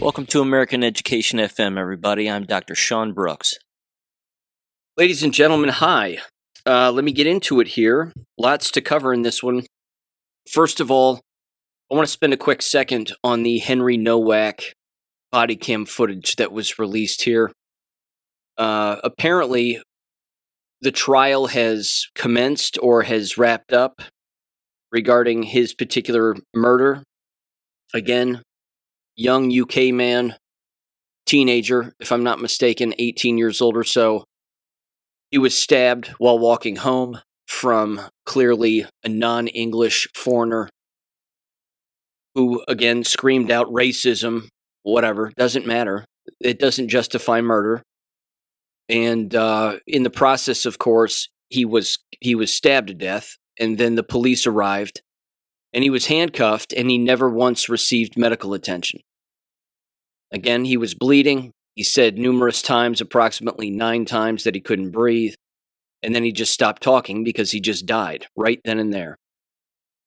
Welcome to American Education FM, everybody. I'm Dr. Sean Brooks. Ladies and gentlemen, hi. Let me get into it here. Lots to cover in this one. First of all, I want to spend a quick second on the Henry Nowak body cam footage that was released here. Apparently, the trial has commenced or has wrapped up regarding his particular murder. Again, young UK man, teenager, if I'm not mistaken, 18 years old or so. He was stabbed while walking home from clearly a non-English foreigner who, again, screamed out racism, whatever, doesn't matter. It doesn't justify murder. And in the process, of course, he was stabbed to death, and then the police arrived, and he was handcuffed, and he never once received medical attention. Again, he was bleeding. He said numerous times, approximately 9 times, that he couldn't breathe. And then he just stopped talking because he just died right then and there.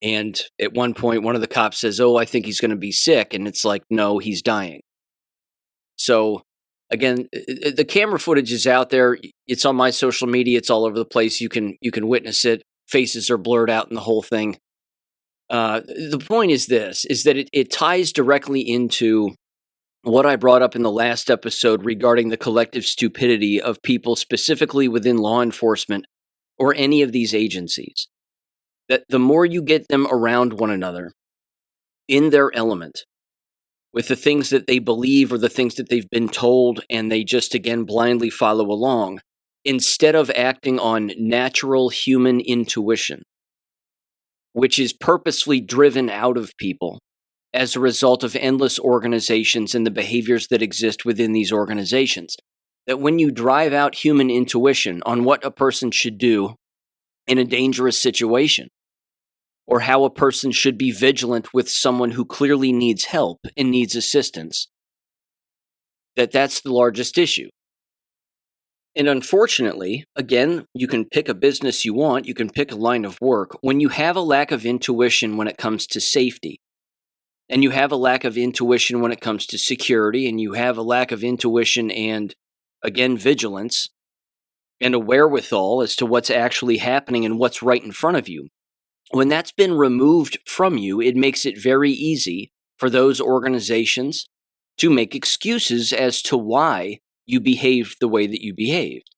And at one point, one of the cops says, "Oh, I think he's going to be sick." And it's like, no, he's dying. So, again, the camera footage is out there. It's on my social media. It's all over the place. You can witness it. Faces are blurred out in the whole thing. The point is this, is that it ties directly into what I brought up in the last episode regarding the collective stupidity of people specifically within law enforcement or any of these agencies. That the more you get them around one another in their element with the things that they believe or the things that they've been told, and they just, again, blindly follow along, instead of acting on natural human intuition, which is purposely driven out of people as a result of endless organizations and the behaviors that exist within these organizations. That when you drive out human intuition on what a person should do in a dangerous situation, or how a person should be vigilant with someone who clearly needs help and needs assistance, that's the largest issue. And unfortunately, again, you can pick a business you want, you can pick a line of work. When you have a lack of intuition when it comes to safety, and you have a lack of intuition when it comes to security, and you have a lack of intuition and, again, vigilance and a wherewithal as to what's actually happening and what's right in front of you, when that's been removed from you, it makes it very easy for those organizations to make excuses as to why you behaved the way that you behaved.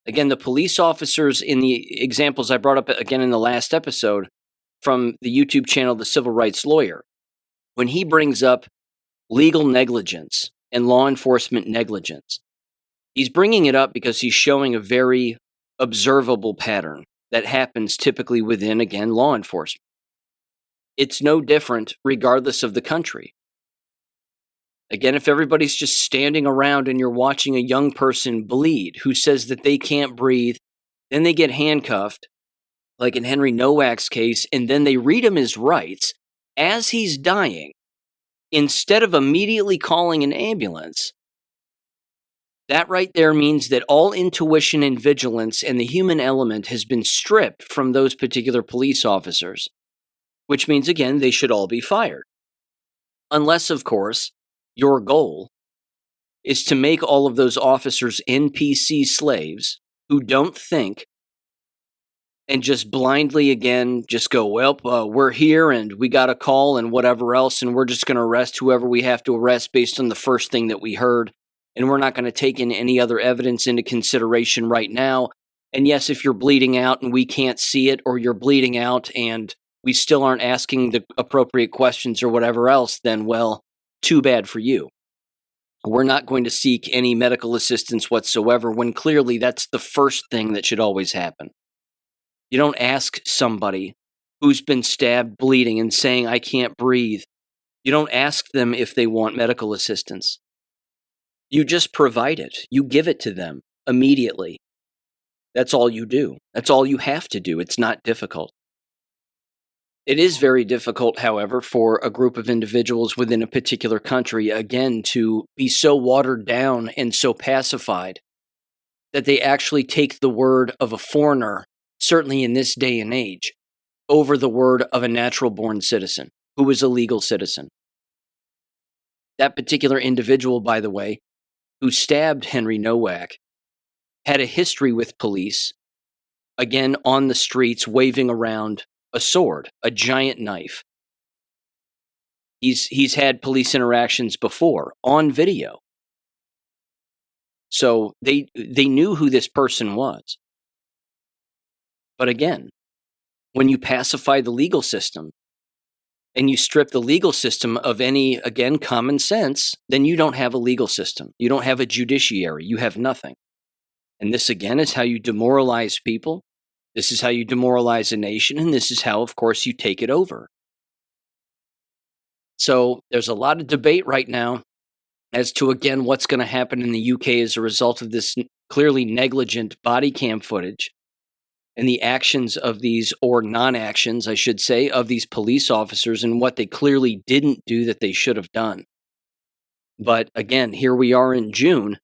Again, the police officers in the examples I brought up again in the last episode, from the YouTube channel, The Civil Rights Lawyer, when he brings up legal negligence and law enforcement negligence, he's bringing it up because he's showing a very observable pattern that happens typically within, again, law enforcement. It's no different regardless of the country. Again, if everybody's just standing around and you're watching a young person bleed who says that they can't breathe, then they get handcuffed, like in Henry Nowak's case, and then they read him his rights as he's dying, instead of immediately calling an ambulance, that right there means that all intuition and vigilance and the human element has been stripped from those particular police officers, which means, again, they should all be fired. Unless, of course, your goal is to make all of those officers NPC slaves who don't think and just blindly, again, just go, well, we're here and we got a call and whatever else, and we're just going to arrest whoever we have to arrest based on the first thing that we heard, and we're not going to take in any other evidence into consideration right now. And yes, if you're bleeding out and we can't see it, or you're bleeding out and we still aren't asking the appropriate questions or whatever else, then, well, too bad for you. We're not going to seek any medical assistance whatsoever, when clearly that's the first thing that should always happen. You don't ask somebody who's been stabbed, bleeding, and saying, "I can't breathe." You don't ask them if they want medical assistance. You just provide it. You give it to them immediately. That's all you do. That's all you have to do. It's not difficult. It is very difficult, however, for a group of individuals within a particular country, again, to be so watered down and so pacified that they actually take the word of a foreigner, certainly in this day and age, over the word of a natural-born citizen who is a legal citizen. That particular individual, by the way, who stabbed Henry Nowak, had a history with police, again on the streets, waving around a sword, a giant knife. He's had police interactions before on video. So they knew who this person was. But again, when you pacify the legal system and you strip the legal system of any, again, common sense, then you don't have a legal system. You don't have a judiciary. You have nothing. And this, again, is how you demoralize people. This is how you demoralize a nation. And this is how, of course, you take it over. So there's a lot of debate right now as to, again, what's going to happen in the UK as a result of this clearly negligent body cam footage and the actions of these, or non-actions, I should say, of these police officers and what they clearly didn't do that they should have done. But again, here we are in June,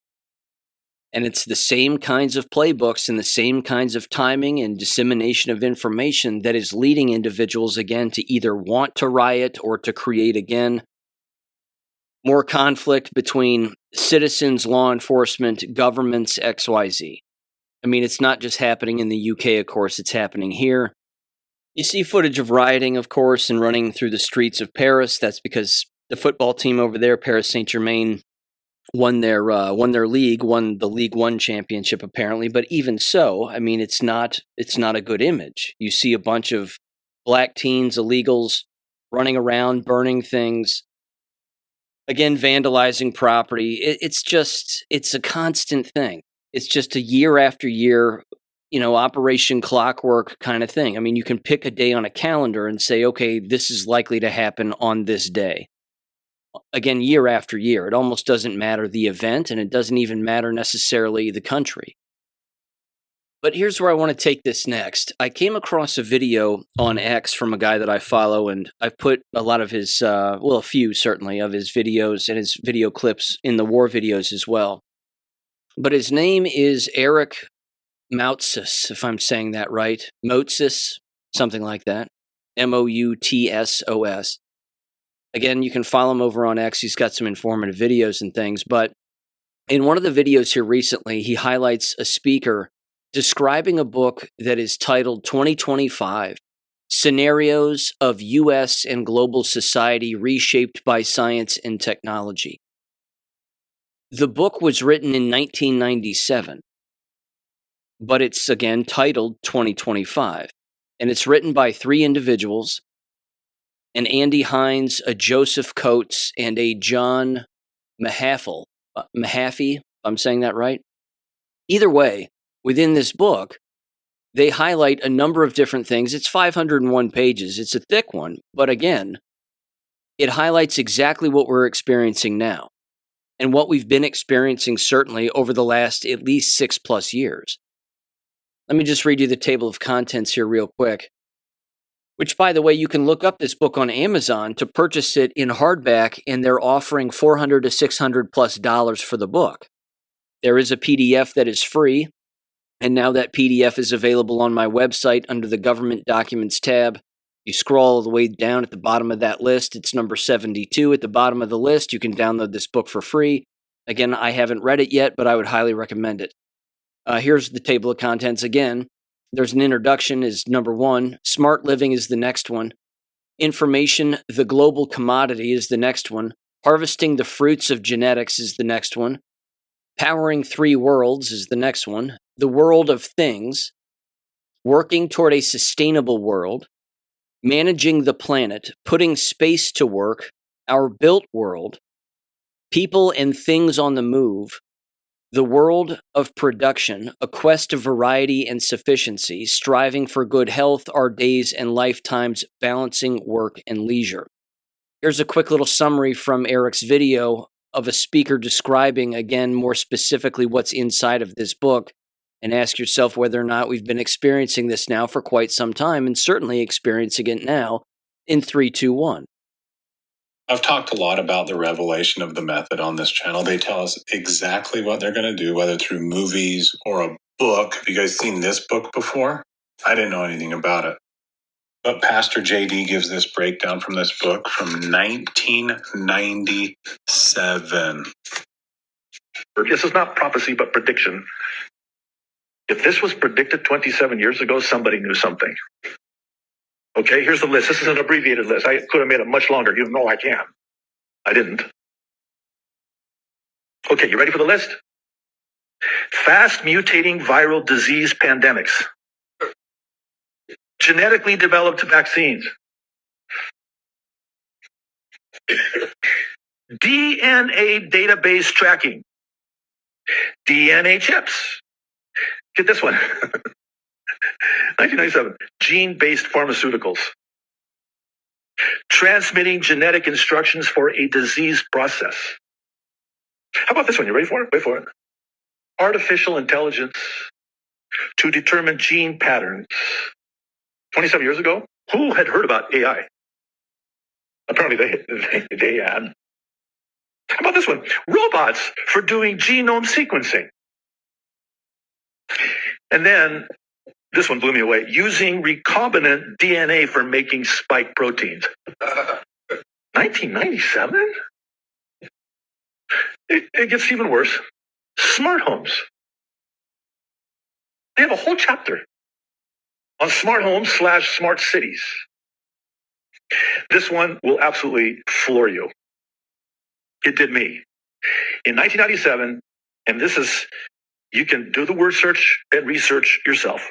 and it's the same kinds of playbooks and the same kinds of timing and dissemination of information that is leading individuals, again, to either want to riot or to create, again, more conflict between citizens, law enforcement, governments, XYZ. I mean, it's not just happening in the UK, of course, it's happening here. You see footage of rioting, of course, and running through the streets of Paris. That's because the football team over there, Paris Saint-Germain, won the League 1 championship, apparently. But even so, I mean, it's not a good image. You see a bunch of black teens, illegals, running around, burning things, again, vandalizing property. It's a constant thing. It's just a year after year, Operation Clockwork kind of thing. I mean, you can pick a day on a calendar and say, okay, this is likely to happen on this day. Again, year after year. It almost doesn't matter the event, and it doesn't even matter necessarily the country. But here's where I want to take this next. I came across a video on X from a guy that I follow, and I've put a lot of his, a few certainly, of his videos and his video clips in the war videos as well. But his name is Eric Moutsis, if I'm saying that right. Moutsis, something like that. Moutsos. Again, you can follow him over on X. He's got some informative videos and things. But in one of the videos here recently, he highlights a speaker describing a book that is titled 2025, Scenarios of U.S. and Global Society Reshaped by Science and Technology. The book was written in 1997, but it's, again, titled 2025. And it's written by three individuals, an Andy Hines, a Joseph Coates, and a John Mahaffey, if I'm saying that right. Either way, within this book, they highlight a number of different things. It's 501 pages. It's a thick one. But again, it highlights exactly what we're experiencing now and what we've been experiencing certainly over the last at least 6+ years. Let me just read you the table of contents here real quick, which, by the way, you can look up this book on Amazon to purchase it in hardback, and they're offering $400 to $600+ for the book. There is a PDF that is free, and now that PDF is available on my website under the Government Documents tab. You scroll all the way down at the bottom of that list. It's number 72 at the bottom of the list. You can download this book for free. Again, I haven't read it yet, but I would highly recommend it. Here's the table of contents again. There's an introduction is number 1. Smart living is the next one. Information, the global commodity, is the next one. Harvesting the fruits of genetics is the next one. Powering three worlds is the next one. The world of things. Working toward a sustainable world. Managing the planet. Putting space to work. Our built world. People and things on the move. The world of production, a quest of variety and sufficiency, striving for good health, our days and lifetimes, balancing work and leisure. Here's a quick little summary from Eric's video of a speaker describing, again, more specifically what's inside of this book, and ask yourself whether or not we've been experiencing this now for quite some time, and certainly experiencing it now in 3, 2, 1. I've talked a lot about the revelation of the method on this channel. They tell us exactly what they're going to do, whether through movies or a book. Have you guys seen this book before? I didn't know anything about it. But Pastor JD gives this breakdown from this book from 1997. This is not prophecy, but prediction. If this was predicted 27 years ago, somebody knew something. Okay, here's the list. This is an abbreviated list. I could have made it much longer. You know I can. I didn't. Okay, you ready for the list? Fast mutating viral disease pandemics. Genetically developed vaccines. DNA database tracking. DNA chips. Get this one. 1997. Gene-based pharmaceuticals. Transmitting genetic instructions for a disease process. How about this one? You ready for it? Wait for it. Artificial intelligence to determine gene patterns. 27 years ago, who had heard about AI? Apparently they had. How about this one? Robots for doing genome sequencing. And then this one blew me away. Using recombinant DNA for making spike proteins. 1997? It gets even worse. Smart homes. They have a whole chapter on smart homes / smart cities. This one will absolutely floor you. It did me. In 1997, and this is, you can do the word search and research yourself.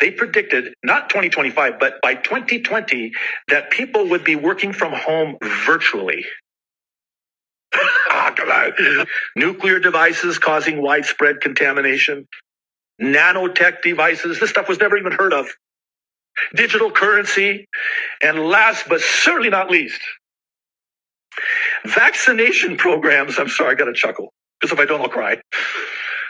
They predicted, not 2025, but by 2020, that people would be working from home virtually. Nuclear devices causing widespread contamination. Nanotech devices. This stuff was never even heard of. Digital currency. And last but certainly not least, vaccination programs. I'm sorry, I got to chuckle, because if I don't, I'll cry.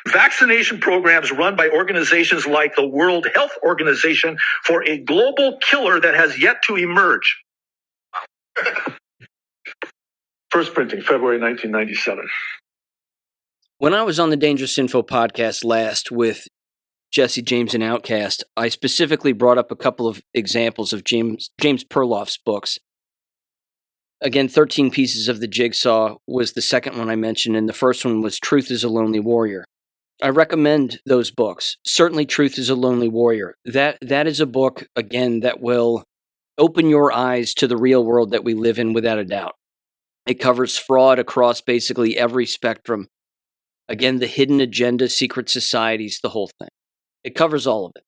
Vaccination programs run by organizations like the World Health Organization for a global killer that has yet to emerge. First printing, February 1997. When I was on the Dangerous Info podcast last with Jesse James and Outcast, I specifically brought up a couple of examples of James Perloff's books. Again, 13 Pieces of the Jigsaw was the second one I mentioned, and the first one was Truth is a Lonely Warrior. I recommend those books. Certainly Truth is a Lonely Warrior. That is a book, again, that will open your eyes to the real world that we live in without a doubt. It covers fraud across basically every spectrum. Again, the hidden agenda, secret societies, the whole thing. It covers all of it.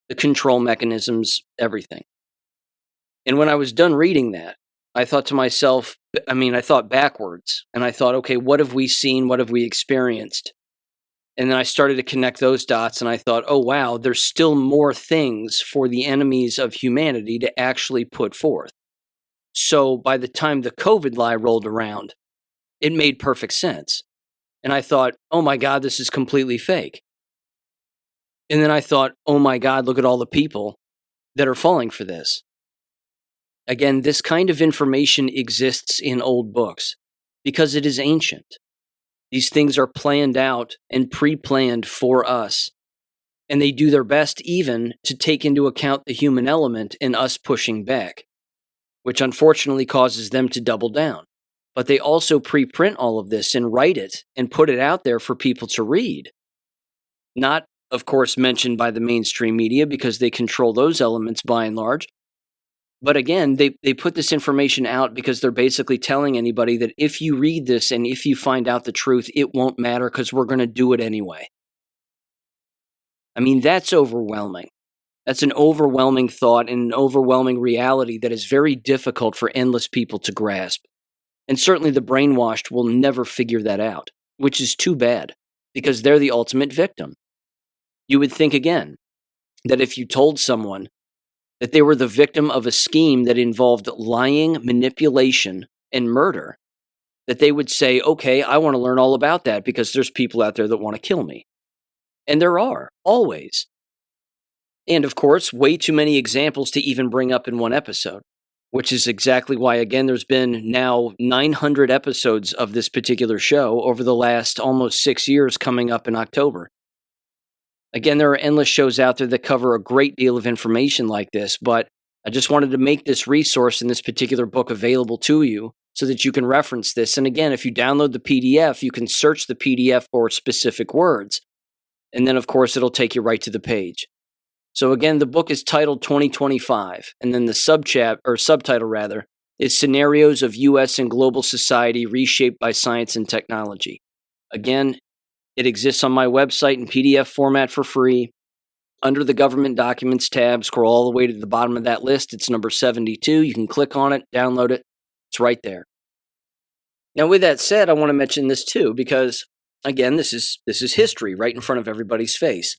The control mechanisms, everything. And when I was done reading that, I thought to myself, I thought backwards. And I thought, okay, what have we seen? What have we experienced? And then I started to connect those dots, and I thought, oh, wow, there's still more things for the enemies of humanity to actually put forth. So by the time the COVID lie rolled around, it made perfect sense. And I thought, oh my God, this is completely fake. And then I thought, oh my God, look at all the people that are falling for this. Again, this kind of information exists in old books because it is ancient. These things are planned out and pre-planned for us. And they do their best even to take into account the human element in us pushing back, which unfortunately causes them to double down. But they also pre-print all of this and write it and put it out there for people to read. Not, of course, mentioned by the mainstream media because they control those elements by and large. But again, they put this information out because they're basically telling anybody that if you read this and if you find out the truth, it won't matter because we're going to do it anyway. I mean, that's overwhelming. That's an overwhelming thought and an overwhelming reality that is very difficult for endless people to grasp. And certainly the brainwashed will never figure that out, which is too bad, because they're the ultimate victim. You would think, again, that if you told someone that they were the victim of a scheme that involved lying, manipulation, and murder, that they would say, okay, I want to learn all about that because there's people out there that want to kill me. And there are, always. And of course, way too many examples to even bring up in one episode, which is exactly why, again, there's been now 900 episodes of this particular show over the last almost 6 years coming up in October. Again, there are endless shows out there that cover a great deal of information like this, but I just wanted to make this resource in this particular book available to you so that you can reference this. And again, if you download the PDF, you can search the PDF for specific words. And then, of course, it'll take you right to the page. So again, the book is titled 2025, and then the subtitle is Scenarios of U.S. and Global Society Reshaped by Science and Technology. Again, it exists on my website in PDF format for free. Under the Government Documents tab, scroll all the way to the bottom of that list. It's number 72. You can click on it, download it. It's right there. Now, with that said, I want to mention this too, because, again, this is history right in front of everybody's face.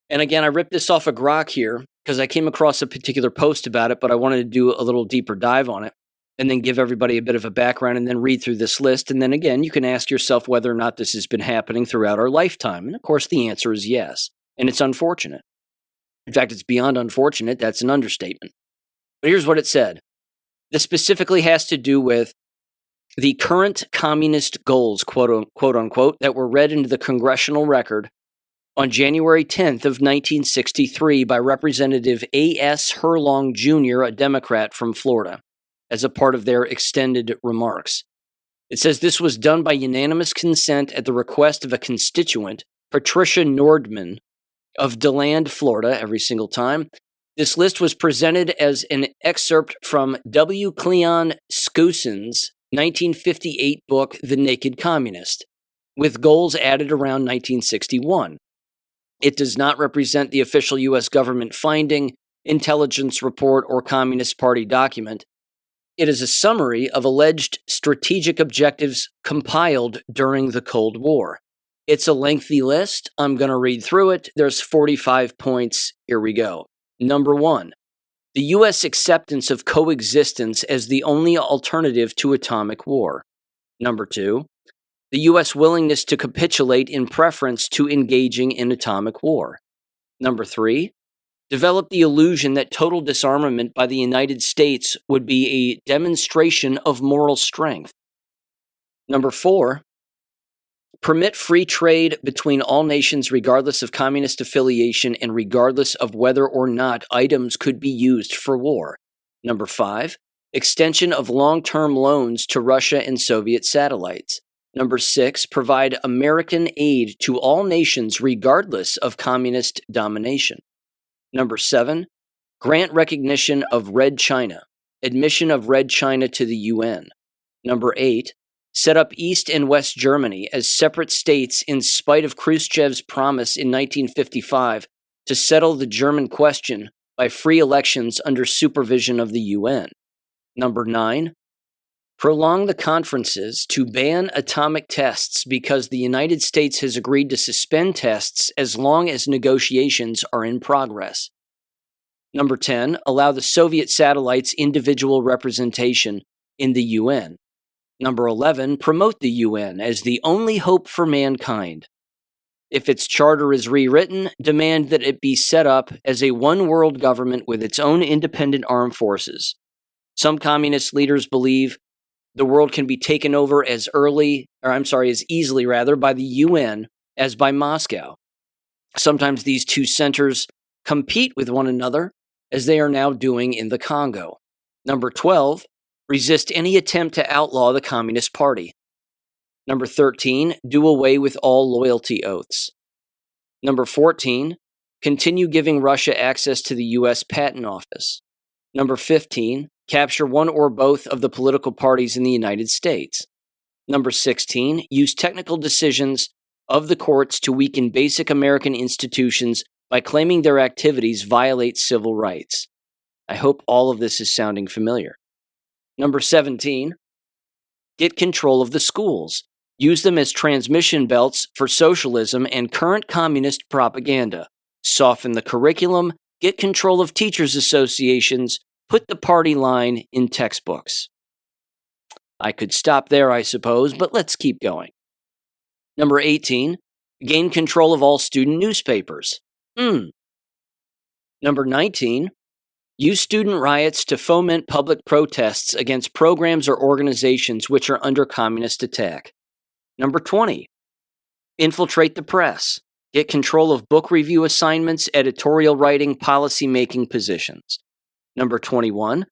And again, I ripped this off of Grok here because I came across a particular post about it, but I wanted to do a little deeper dive on it and then give everybody a bit of a background and then read through this list. And then again, you can ask yourself whether or not this has been happening throughout our lifetime. And of course, the answer is yes. And it's unfortunate. In fact, it's beyond unfortunate. That's an understatement. But here's what it said. This specifically has to do with the current communist goals, quote unquote, that were read into the congressional record on January 10th of 1963 by Representative A.S. Herlong Jr., a Democrat from Florida, as a part of their extended remarks. It says this was done by unanimous consent at the request of a constituent, Patricia Nordman, of DeLand, Florida, every single time. This list was presented as an excerpt from W. Cleon Skousen's 1958 book, The Naked Communist, with goals added around 1961. It does not represent the official U.S. government finding, intelligence report, or Communist Party document. It is a summary of alleged strategic objectives compiled during the Cold War. It's a lengthy list. I'm going to read through it. There's 45 points. Here we go. Number 1, the U.S. acceptance of coexistence as the only alternative to atomic war. Number 2, the U.S. willingness to capitulate in preference to engaging in atomic war. Number 3, develop the illusion that total disarmament by the United States would be a demonstration of moral strength. Number 4, permit free trade between all nations regardless of communist affiliation and regardless of whether or not items could be used for war. Number 5, extension of long-term loans to Russia and Soviet satellites. Number 6, provide American aid to all nations regardless of communist domination. Number 7, grant recognition of Red China, admission of Red China to the UN. Number 8, set up East and West Germany as separate states in spite of Khrushchev's promise in 1955 to settle the German question by free elections under supervision of the UN. Number 9, prolong the conferences to ban atomic tests because the United States has agreed to suspend tests as long as negotiations are in progress. Number 10, allow the Soviet satellites individual representation in the UN. Number 11, promote the UN as the only hope for mankind. If its charter is rewritten, demand that it be set up as a one-world government with its own independent armed forces. Some communist leaders believe the world can be taken over as easily by the UN as by Moscow. Sometimes these two centers compete with one another, as they are now doing in the Congo. Number 12, resist any attempt to outlaw the Communist Party. Number 13, do away with all loyalty oaths. Number 14, continue giving Russia access to the U.S. Patent Office. Number 15, capture one or both of the political parties in the United States. Number 16, use technical decisions of the courts to weaken basic American institutions by claiming their activities violate civil rights. I hope all of this is sounding familiar. Number 17, get control of the schools. Use them as transmission belts for socialism and current communist propaganda. Soften the curriculum, get control of teachers' associations, put the party line in textbooks. I could stop there, I suppose, but let's keep going. Number 18, gain control of all student newspapers. Number 19, use student riots to foment public protests against programs or organizations which are under communist attack. Number 20, infiltrate the press. Get control of book review assignments, editorial writing, policy-making positions. Number 21,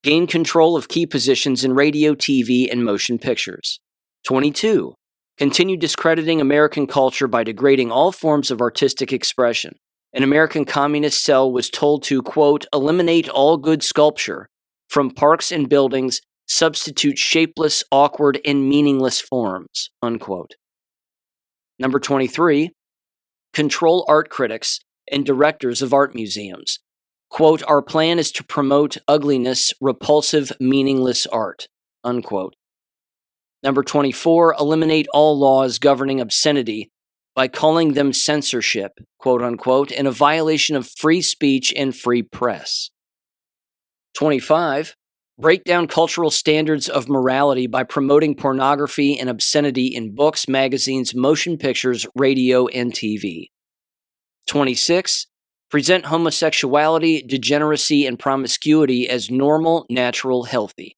gain control of key positions in radio, TV, and motion pictures. 22, continue discrediting American culture by degrading all forms of artistic expression. An American communist cell was told to, quote, eliminate all good sculpture from parks and buildings, substitute shapeless, awkward, and meaningless forms, unquote. Number 23, control art critics and directors of art museums. Quote, our plan is to promote ugliness, repulsive, meaningless art, unquote. Number 24, eliminate all laws governing obscenity by calling them censorship, quote unquote, and a violation of free speech and free press. 25, break down cultural standards of morality by promoting pornography and obscenity in books, magazines, motion pictures, radio, and TV. 26, present homosexuality, degeneracy, and promiscuity as normal, natural, healthy.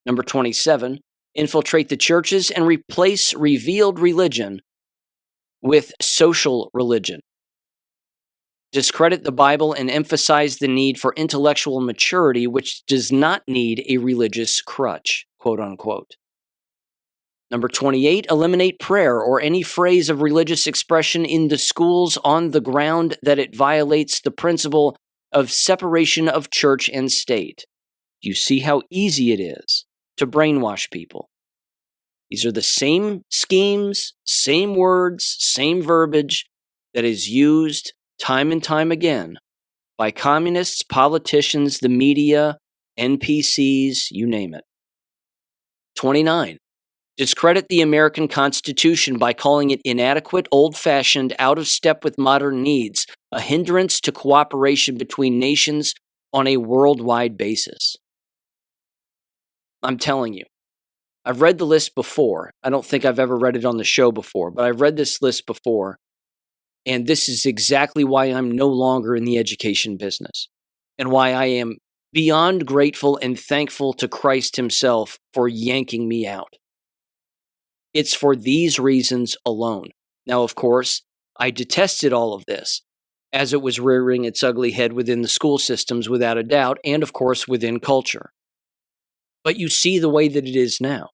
Number 27, infiltrate the churches and replace revealed religion with social religion. Discredit the Bible and emphasize the need for intellectual maturity, which does not need a religious crutch, quote unquote. Number 28, eliminate prayer or any phrase of religious expression in the schools on the ground that it violates the principle of separation of church and state. You see how easy it is to brainwash people. These are the same schemes, same words, same verbiage that is used time and time again by communists, politicians, the media, NPCs, you name it. 29. Discredit the American Constitution by calling it inadequate, old-fashioned, out of step with modern needs, a hindrance to cooperation between nations on a worldwide basis. I'm telling you, I've read the list before. I don't think I've ever read it on the show before, but I've read this list before, and this is exactly why I'm no longer in the education business, and why I am beyond grateful and thankful to Christ himself for yanking me out. It's for these reasons alone. Now, of course, I detested all of this as it was rearing its ugly head within the school systems without a doubt, and of course within culture. But you see the way that it is now.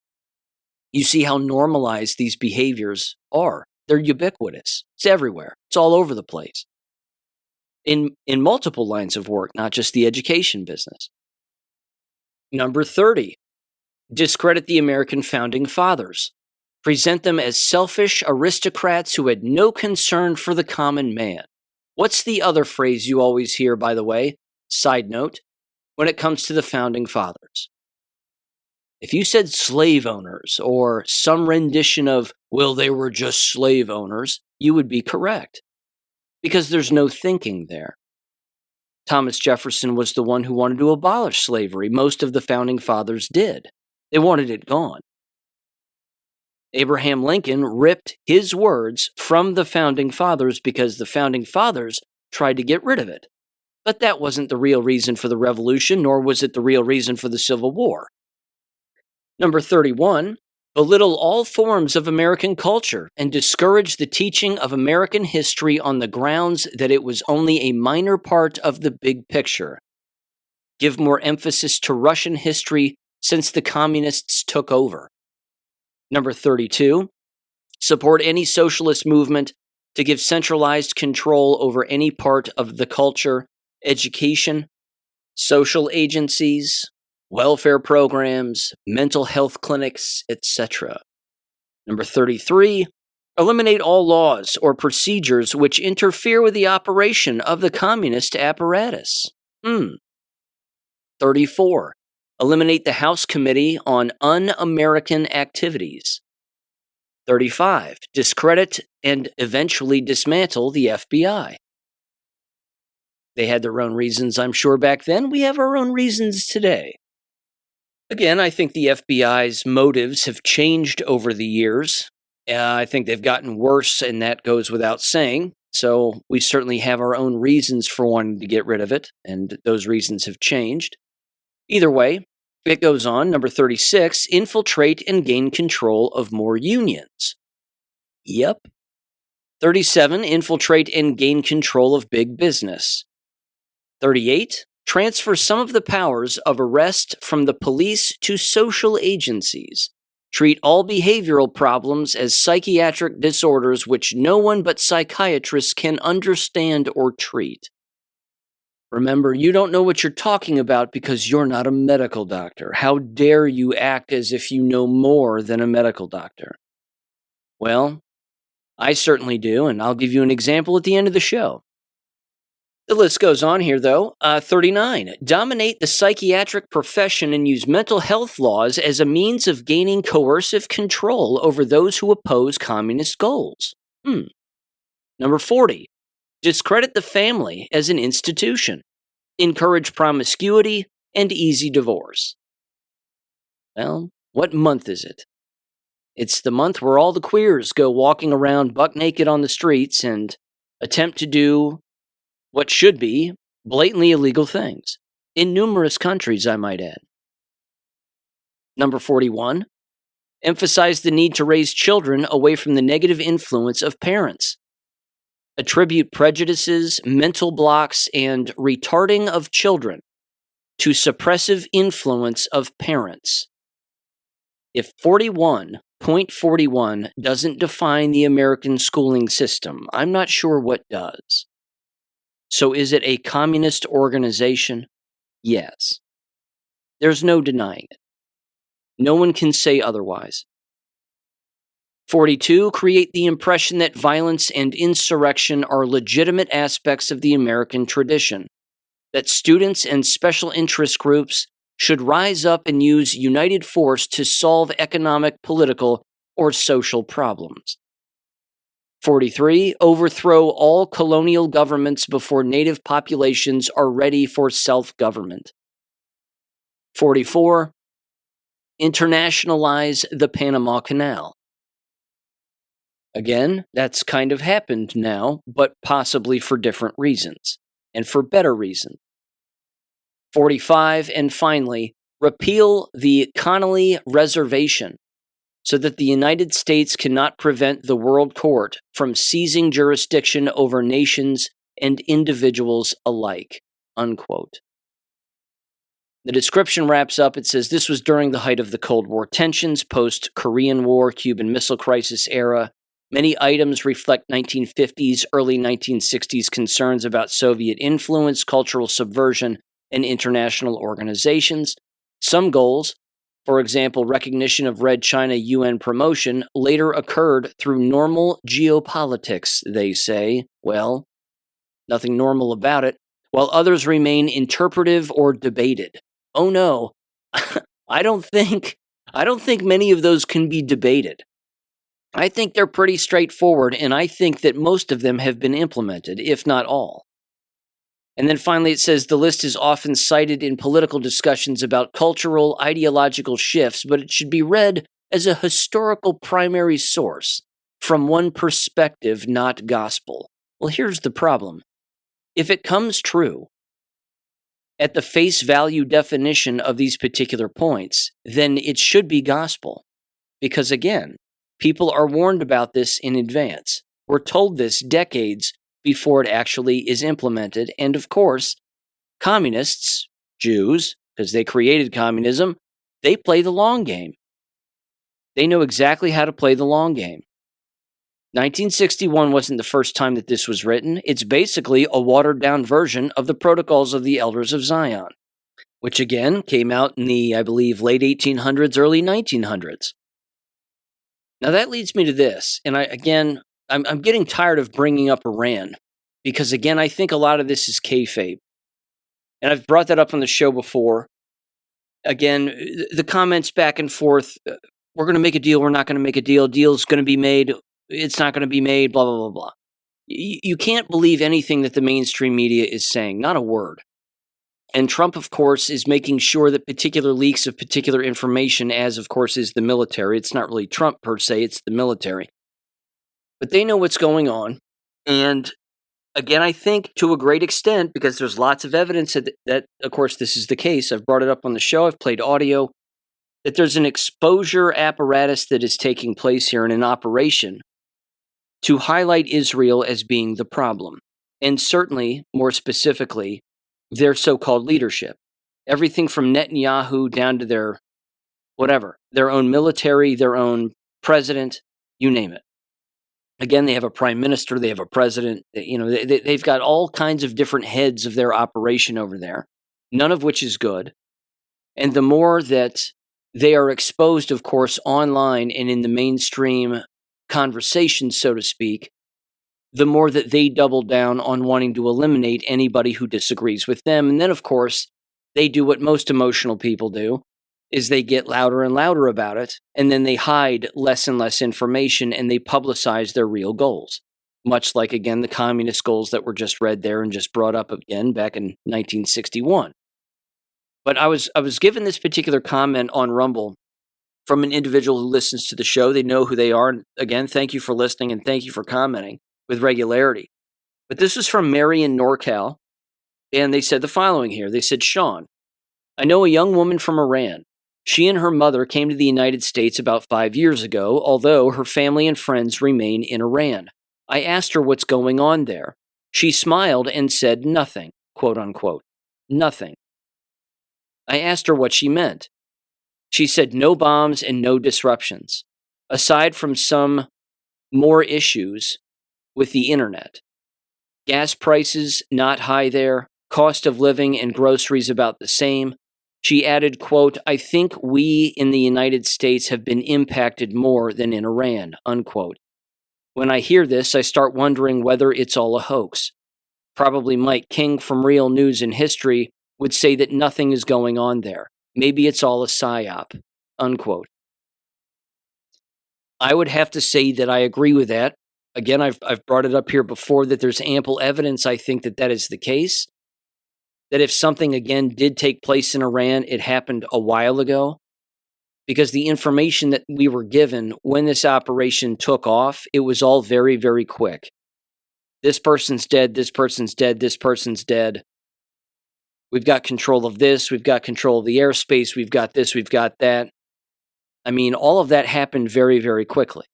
You see how normalized these behaviors are. They're ubiquitous. It's everywhere. It's all over the place. In multiple lines of work, not just the education business. Number 30, discredit the American founding fathers. Present them as selfish aristocrats who had no concern for the common man. What's the other phrase you always hear, by the way? Side note, when it comes to the founding fathers. If you said slave owners or some rendition of, well, they were just slave owners, you would be correct. Because there's no thinking there. Thomas Jefferson was the one who wanted to abolish slavery. Most of the founding fathers did. They wanted it gone. Abraham Lincoln ripped his words from the founding fathers because the founding fathers tried to get rid of it. But that wasn't the real reason for the revolution, nor was it the real reason for the Civil War. Number 31, belittle all forms of American culture and discourage the teaching of American history on the grounds that it was only a minor part of the big picture. Give more emphasis to Russian history since the communists took over. Number 32, support any socialist movement to give centralized control over any part of the culture, education, social agencies, welfare programs, mental health clinics, etc. Number 33, eliminate all laws or procedures which interfere with the operation of the communist apparatus. 34, eliminate the House Committee on Un-American Activities. 35, discredit and eventually dismantle the FBI. They had their own reasons, I'm sure, back then. We have our own reasons today. Again, I think the FBI's motives have changed over the years. I think they've gotten worse, and that goes without saying. So we certainly have our own reasons for wanting to get rid of it, and those reasons have changed. Either way, it goes on. Number 36, infiltrate and gain control of more unions. Yep. 37, infiltrate and gain control of big business. 38, transfer some of the powers of arrest from the police to social agencies. Treat all behavioral problems as psychiatric disorders which no one but psychiatrists can understand or treat. Remember, you don't know what you're talking about because you're not a medical doctor. How dare you act as if you know more than a medical doctor? Well, I certainly do, and I'll give you an example at the end of the show. The list goes on here, though. 39. Dominate the psychiatric profession and use mental health laws as a means of gaining coercive control over those who oppose communist goals. Number 40. Discredit the family as an institution. Encourage promiscuity and easy divorce. Well, what month is it? It's the month where all the queers go walking around buck naked on the streets and attempt to do what should be blatantly illegal things, in numerous countries, I might add. Number 41, emphasize the need to raise children away from the negative influence of parents. Attribute prejudices, mental blocks, and retarding of children to suppressive influence of parents. If 41.41 doesn't define the American schooling system, I'm not sure what does. So is it a communist organization? Yes. There's no denying it. No one can say otherwise. 42, create the impression that violence and insurrection are legitimate aspects of the American tradition, that students and special interest groups should rise up and use united force to solve economic, political, or social problems. 43, overthrow all colonial governments before native populations are ready for self-government. 44, internationalize the Panama Canal. Again, that's kind of happened now, but possibly for different reasons, and for better reasons. 45, and finally, repeal the Connolly Reservation, so that the United States cannot prevent the World Court from seizing jurisdiction over nations and individuals alike, unquote. The description wraps up. It says, this was during the height of the Cold War tensions, post-Korean War, Cuban Missile Crisis era. Many items reflect 1950s, early 1960s concerns about Soviet influence, cultural subversion, and international organizations. Some goals, for example, recognition of Red China UN promotion, later occurred through normal geopolitics, they say. Well, nothing normal about it, while others remain interpretive or debated. Oh no, I don't think many of those can be debated. I think they're pretty straightforward, and I think that most of them have been implemented, if not all. And then finally it says the list is often cited in political discussions about cultural, ideological shifts, but it should be read as a historical primary source, from one perspective, not gospel. Well, here's the problem. If it comes true, at the face value definition of these particular points, then it should be gospel. Because again, people are warned about this in advance. We're told this decades before it actually is implemented. And of course, communists, Jews, because they created communism, they play the long game. They know exactly how to play the long game. 1961 wasn't the first time that this was written. It's basically a watered-down version of the Protocols of the Elders of Zion, which again came out in the, I believe, late 1800s, early 1900s. Now that leads me to this, and I'm getting tired of bringing up Iran, because again, I think a lot of this is kayfabe. And I've brought that up on the show before. Again, the comments back and forth, we're going to make a deal, we're not going to make a deal, deal's going to be made, it's not going to be made, blah, blah, blah, blah. You can't believe anything that the mainstream media is saying, not a word. And Trump, of course, is making sure that particular leaks of particular information, as of course is the military, it's not really Trump per se, it's the military. But they know what's going on. And again, I think to a great extent, because there's lots of evidence that, of course, this is the case. I've brought it up on the show. I've played audio. That there's an exposure apparatus that is taking place here in an operation to highlight Israel as being the problem. And certainly, more specifically, their so-called leadership. Everything from Netanyahu down to their own military, their own president, you name it. Again, they have a prime minister, they have a president, they've got all kinds of different heads of their operation over there, none of which is good. And the more that they are exposed, of course, online and in the mainstream conversation, so to speak, the more that they double down on wanting to eliminate anybody who disagrees with them. And then, of course, they do what most emotional people do, is they get louder and louder about it, and then they hide less and less information, and they publicize their real goals. Much like, again, the communist goals that were just read there and just brought up again back in 1961. But I was given this particular comment on Rumble from an individual who listens to the show. They know who they are. And again, thank you for listening, and thank you for commenting with regularity. But this is from Mary in NorCal, and they said the following here. They said, Sean, I know a young woman from Iran. She and her mother came to the United States about 5 years ago, although her family and friends remain in Iran. I asked her what's going on there. She smiled and said nothing, quote unquote, nothing. I asked her what she meant. She said no bombs and no disruptions, aside from some more issues with the internet. Gas prices not high there, cost of living and groceries about the same. She added, quote, I think we in the United States have been impacted more than in Iran, unquote. When I hear this, I start wondering whether it's all a hoax. Probably Mike King from Real News and History would say that nothing is going on there. Maybe it's all a psyop, unquote. I would have to say that I agree with that. Again, I've brought it up here before that there's ample evidence, I think, that is the case. That if something, again, did take place in Iran, it happened a while ago. Because the information that we were given when this operation took off, it was all very, very quick. This person's dead, this person's dead, this person's dead. We've got control of this, we've got control of the airspace, we've got this, we've got that. I mean, all of that happened very, very quickly.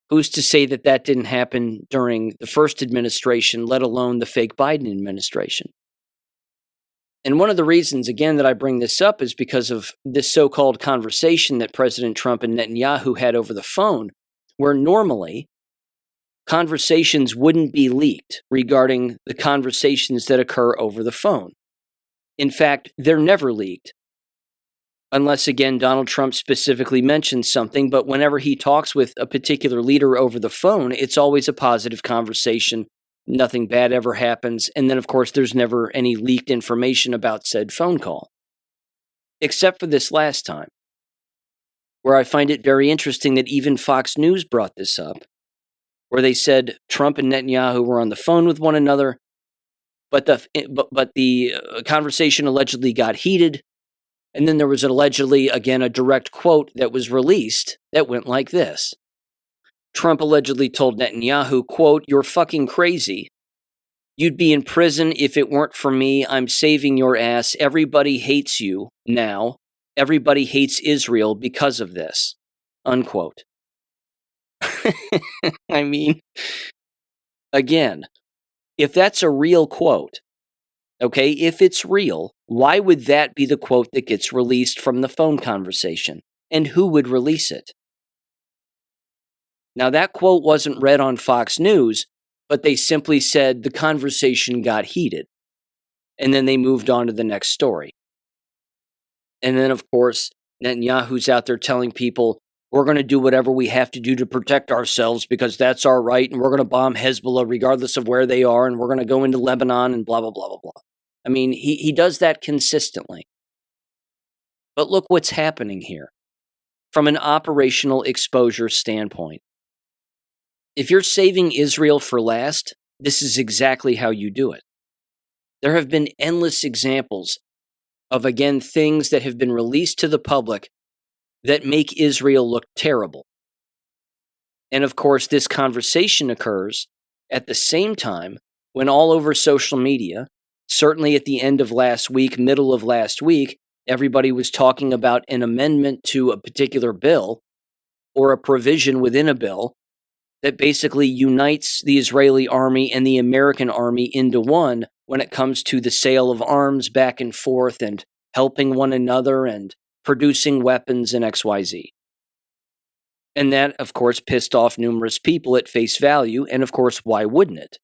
Who's to say that that didn't happen during the first administration, let alone the fake Biden administration? And one of the reasons, again, that I bring this up is because of this so-called conversation that President Trump and Netanyahu had over the phone, where normally conversations wouldn't be leaked regarding the conversations that occur over the phone. In fact, they're never leaked. Unless, again, Donald Trump specifically mentions something, but whenever he talks with a particular leader over the phone, it's always a positive conversation. Nothing bad ever happens. And then, of course, there's never any leaked information about said phone call. Except for this last time, where I find it very interesting that even Fox News brought this up, where they said Trump and Netanyahu were on the phone with one another, but the conversation allegedly got heated. And then there was allegedly, again, a direct quote that was released that went like this. Trump allegedly told Netanyahu, quote, "You're fucking crazy. You'd be in prison if it weren't for me. I'm saving your ass. Everybody hates you now. Everybody hates Israel because of this." Unquote. I mean, again, if that's a real quote, okay, if it's real, why would that be the quote that gets released from the phone conversation? And who would release it? Now, that quote wasn't read on Fox News, but they simply said the conversation got heated. And then they moved on to the next story. And then, of course, Netanyahu's out there telling people, we're going to do whatever we have to do to protect ourselves because that's our right, and we're going to bomb Hezbollah regardless of where they are, and we're going to go into Lebanon and blah, blah, blah, blah, blah. I mean, he does that consistently. But look what's happening here from an operational exposure standpoint. If you're saving Israel for last, this is exactly how you do it. There have been endless examples of, again, things that have been released to the public that make Israel look terrible. And of course, this conversation occurs at the same time when all over social media, certainly at the end of last week, middle of last week, everybody was talking about an amendment to a particular bill or a provision within a bill that basically unites the Israeli army and the American army into one when it comes to the sale of arms back and forth and helping one another and producing weapons and XYZ. And that, of course, pissed off numerous people at face value, and of course, why wouldn't it?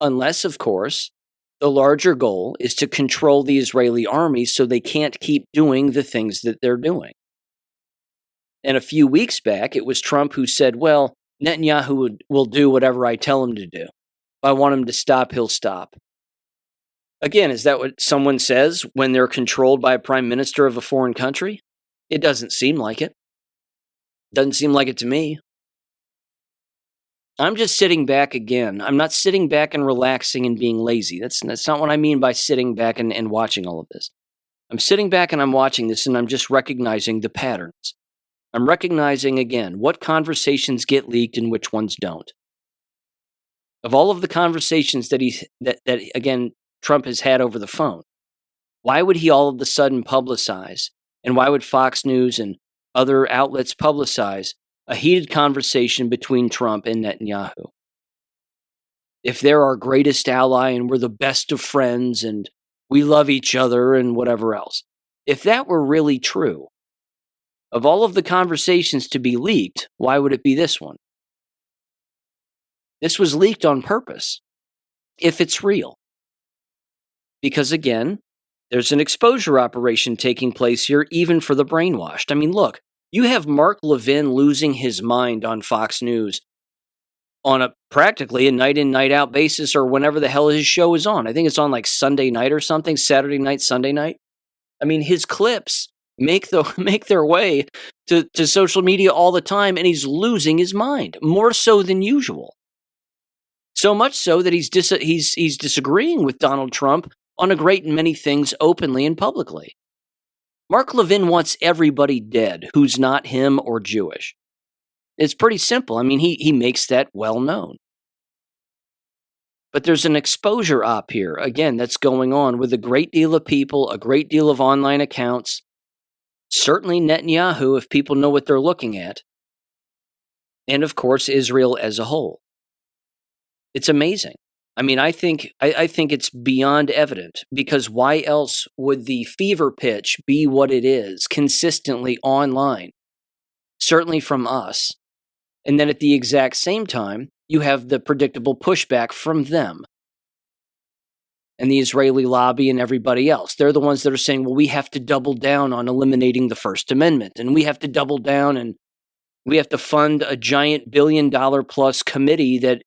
Unless, of course, the larger goal is to control the Israeli army so they can't keep doing the things that they're doing. And a few weeks back, it was Trump who said, well, Netanyahu will do whatever I tell him to do. If I want him to stop, he'll stop. Again, is that what someone says when they're controlled by a prime minister of a foreign country? It doesn't seem like it. Doesn't seem like it to me. I'm just sitting back again. I'm not sitting back and relaxing and being lazy. That's not what I mean by sitting back and watching all of this. I'm sitting back and I'm watching this and I'm just recognizing the patterns. I'm recognizing, again, what conversations get leaked and which ones don't. Of all of the conversations that again, Trump has had over the phone, why would he all of a sudden publicize, and why would Fox News and other outlets publicize a heated conversation between Trump and Netanyahu? If they're our greatest ally and we're the best of friends and we love each other and whatever else. If that were really true, of all of the conversations to be leaked, why would it be this one? This was leaked on purpose, if it's real. Because again, there's an exposure operation taking place here, even for the brainwashed. I mean, look, you have Mark Levin losing his mind on Fox News on practically a night in, night out basis, or whenever the hell his show is on. I think it's on like Sunday night or something, Saturday night, Sunday night. I mean, his clips make their way to social media all the time, and he's losing his mind, more so than usual. So much so that he's disagreeing with Donald Trump on a great many things openly and publicly. Mark Levin wants everybody dead who's not him or Jewish. It's pretty simple. I mean, he makes that well known. But there's an exposure op here, again, that's going on with a great deal of people, a great deal of online accounts, certainly Netanyahu, if people know what they're looking at, and of course, Israel as a whole. It's amazing. I mean, I think it's beyond evident, because why else would the fever pitch be what it is consistently online, certainly from us, and then at the exact same time, you have the predictable pushback from them and the Israeli lobby and everybody else. They're the ones that are saying, well, we have to double down on eliminating the First Amendment, and we have to double down and we have to fund a giant $1 billion plus committee that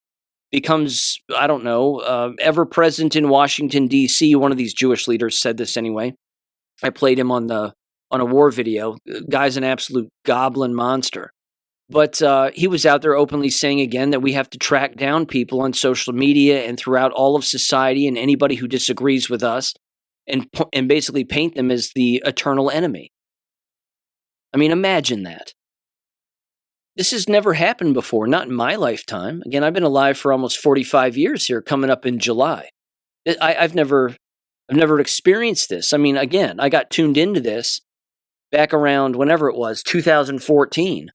becomes, I don't know, ever present in Washington, D.C. One of these Jewish leaders said this anyway. I played him on a war video. Guy's an absolute goblin monster. But he was out there openly saying again that we have to track down people on social media and throughout all of society and anybody who disagrees with us and basically paint them as the eternal enemy. I mean, imagine that. This has never happened before, not in my lifetime. Again, I've been alive for almost 45 years here, coming up in July. I've never experienced this. I mean, again, I got tuned into this back around whenever it was, 2014.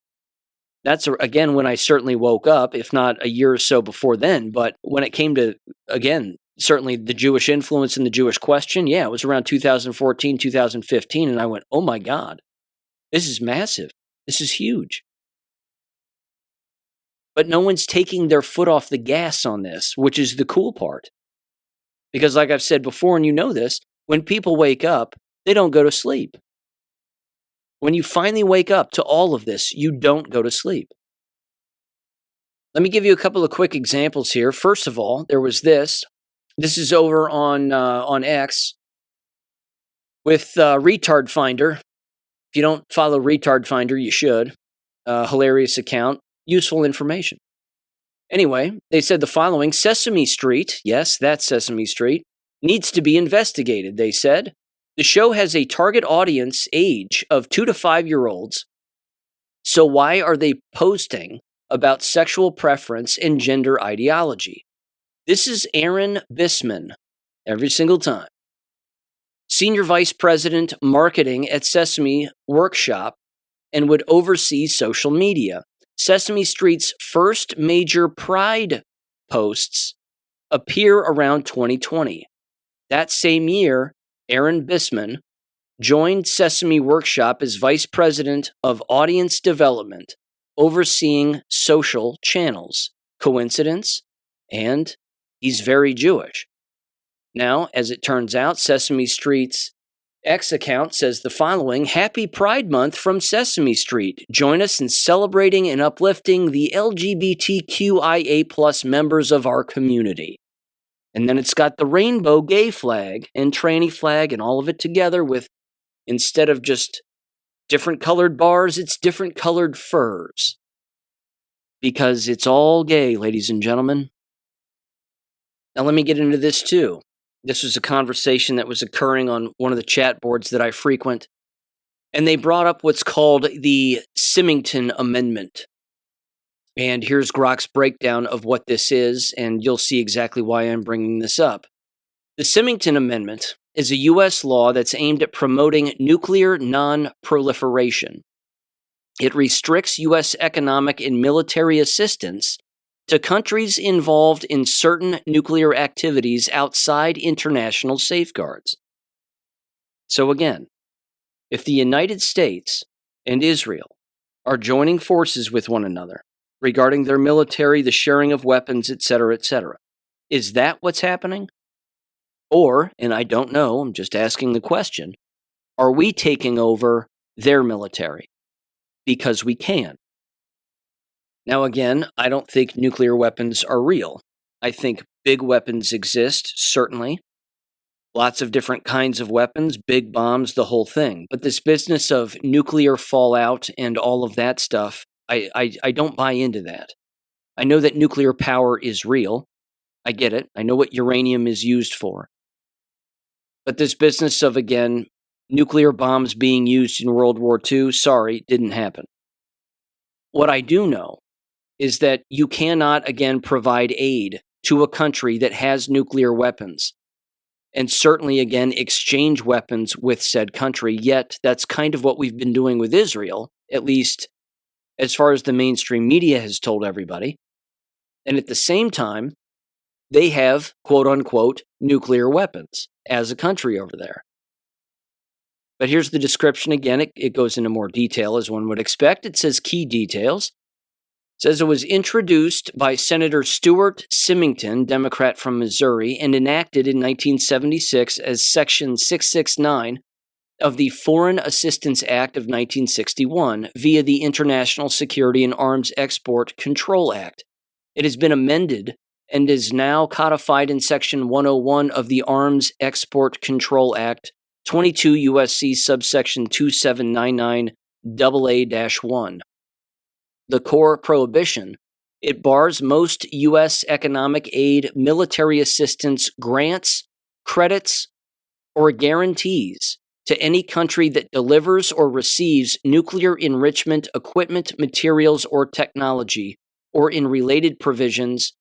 That's, again, when I certainly woke up, if not a year or so before then. But when it came to, again, certainly the Jewish influence and the Jewish question, yeah, it was around 2014, 2015. And I went, oh my God, this is massive. This is huge. But no one's taking their foot off the gas on this, which is the cool part. Because like I've said before, and you know this, when people wake up, they don't go to sleep. When you finally wake up to all of this, you don't go to sleep. Let me give you a couple of quick examples here. First of all, there was this. This is over on X with Retard Finder. If you don't follow Retard Finder, you should. Hilarious account. Useful information. Anyway, they said the following: Sesame Street, yes, that's Sesame Street, needs to be investigated, they said. The show has a target audience age of 2 to 5-year-olds, so why are they posting about sexual preference and gender ideology? This is Aaron Bisman, every single time. Senior Vice President Marketing at Sesame Workshop, and would oversee social media. Sesame Street's first major Pride posts appear around 2020. That same year, Aaron Bisman joined Sesame Workshop as vice president of audience development, overseeing social channels. Coincidence? And he's very Jewish. Now, as it turns out, Sesame Street's X account says the following: Happy Pride Month from Sesame Street. Join us in celebrating and uplifting the LGBTQIA+ members of our community. And then it's got the rainbow gay flag and tranny flag and all of it together with, instead of just different colored bars, it's different colored furs. Because it's all gay, ladies and gentlemen. Now let me get into this too. This was a conversation that was occurring on one of the chat boards that I frequent, and they brought up what's called the Symington Amendment. And here's Grok's breakdown of what this is, and you'll see exactly why I'm bringing this up. The Symington Amendment is a U.S. law that's aimed at promoting nuclear non-proliferation. It restricts U.S. economic and military assistance to countries involved in certain nuclear activities outside international safeguards. So again, if the United States and Israel are joining forces with one another regarding their military, the sharing of weapons, etc., is that what's happening? Or, and I don't know, I'm just asking the question, are we taking over their military? Because we can. Now again, I don't think nuclear weapons are real. I think big weapons exist, certainly. Lots of different kinds of weapons, big bombs, the whole thing. But this business of nuclear fallout and all of that stuff, I don't buy into that. I know that nuclear power is real. I get it. I know what uranium is used for. But this business of, again, nuclear bombs being used in World War II, sorry, didn't happen. What I do know is that you cannot, again, provide aid to a country that has nuclear weapons, and certainly, again, exchange weapons with said country, yet that's kind of what we've been doing with Israel, at least as far as the mainstream media has told everybody. And at the same time, they have, quote-unquote, nuclear weapons as a country over there. But here's the description again. It goes into more detail, as one would expect. It says key details. It says it was introduced by Senator Stuart Symington, Democrat from Missouri, and enacted in 1976 as Section 669 of the Foreign Assistance Act of 1961 via the International Security and Arms Export Control Act. It has been amended and is now codified in Section 101 of the Arms Export Control Act, 22 U.S.C. subsection 2799 AA-1. The core prohibition, it bars most U.S. economic aid, military assistance, grants, credits, or guarantees to any country that delivers or receives nuclear enrichment equipment, materials, or technology, or in related provisions,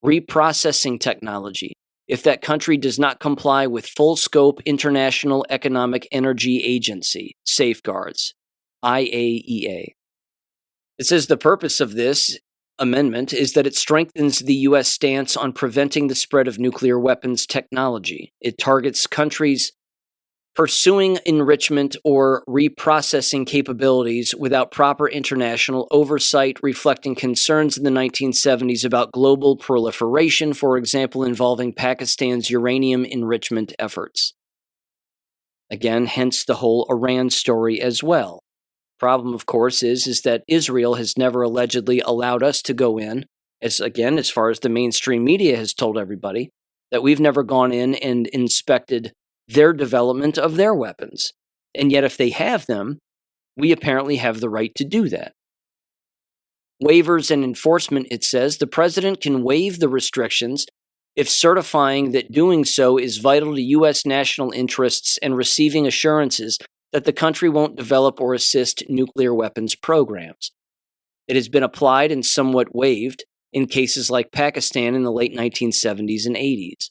reprocessing technology, if that country does not comply with full-scope International Economic Energy Agency safeguards, IAEA. It says the purpose of this amendment is that it strengthens the U.S. stance on preventing the spread of nuclear weapons technology. It targets countries pursuing enrichment or reprocessing capabilities without proper international oversight, reflecting concerns in the 1970s about global proliferation, for example, involving Pakistan's uranium enrichment efforts. Again, hence the whole Iran story as well. Problem, of course, is that Israel has never allegedly allowed us to go in, as far as the mainstream media has told everybody, that we've never gone in and inspected their development of their weapons. And yet if they have them, we apparently have the right to do that. Waivers and enforcement, it says, the president can waive the restrictions if certifying that doing so is vital to U.S. national interests and receiving assurances that the country won't develop or assist nuclear weapons programs. It has been applied and somewhat waived in cases like Pakistan in the late 1970s and 80s.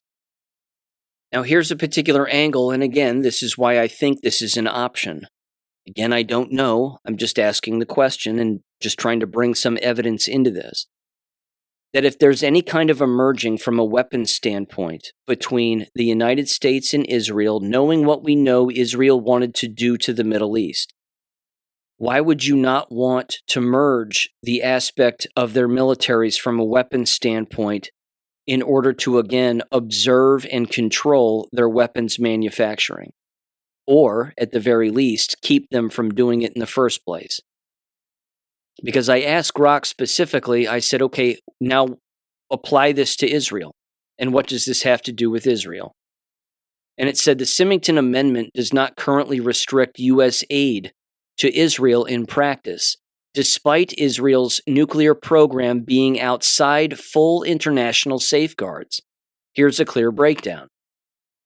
Now, here's a particular angle, and again, this is why I think this is an option. Again, I don't know. I'm just asking the question and just trying to bring some evidence into this. that if there's any kind of emerging from a weapons standpoint between the United States and Israel, knowing what we know Israel wanted to do to the Middle East, why would you not want to merge the aspect of their militaries from a weapons standpoint in order to, again, observe and control their weapons manufacturing? Or, at the very least, keep them from doing it in the first place? Because I asked Rock specifically, I said, okay, now apply this to Israel. And what does this have to do with Israel? And it said the Symington Amendment does not currently restrict U.S. aid to Israel in practice, despite Israel's nuclear program being outside full international safeguards. Here's a clear breakdown.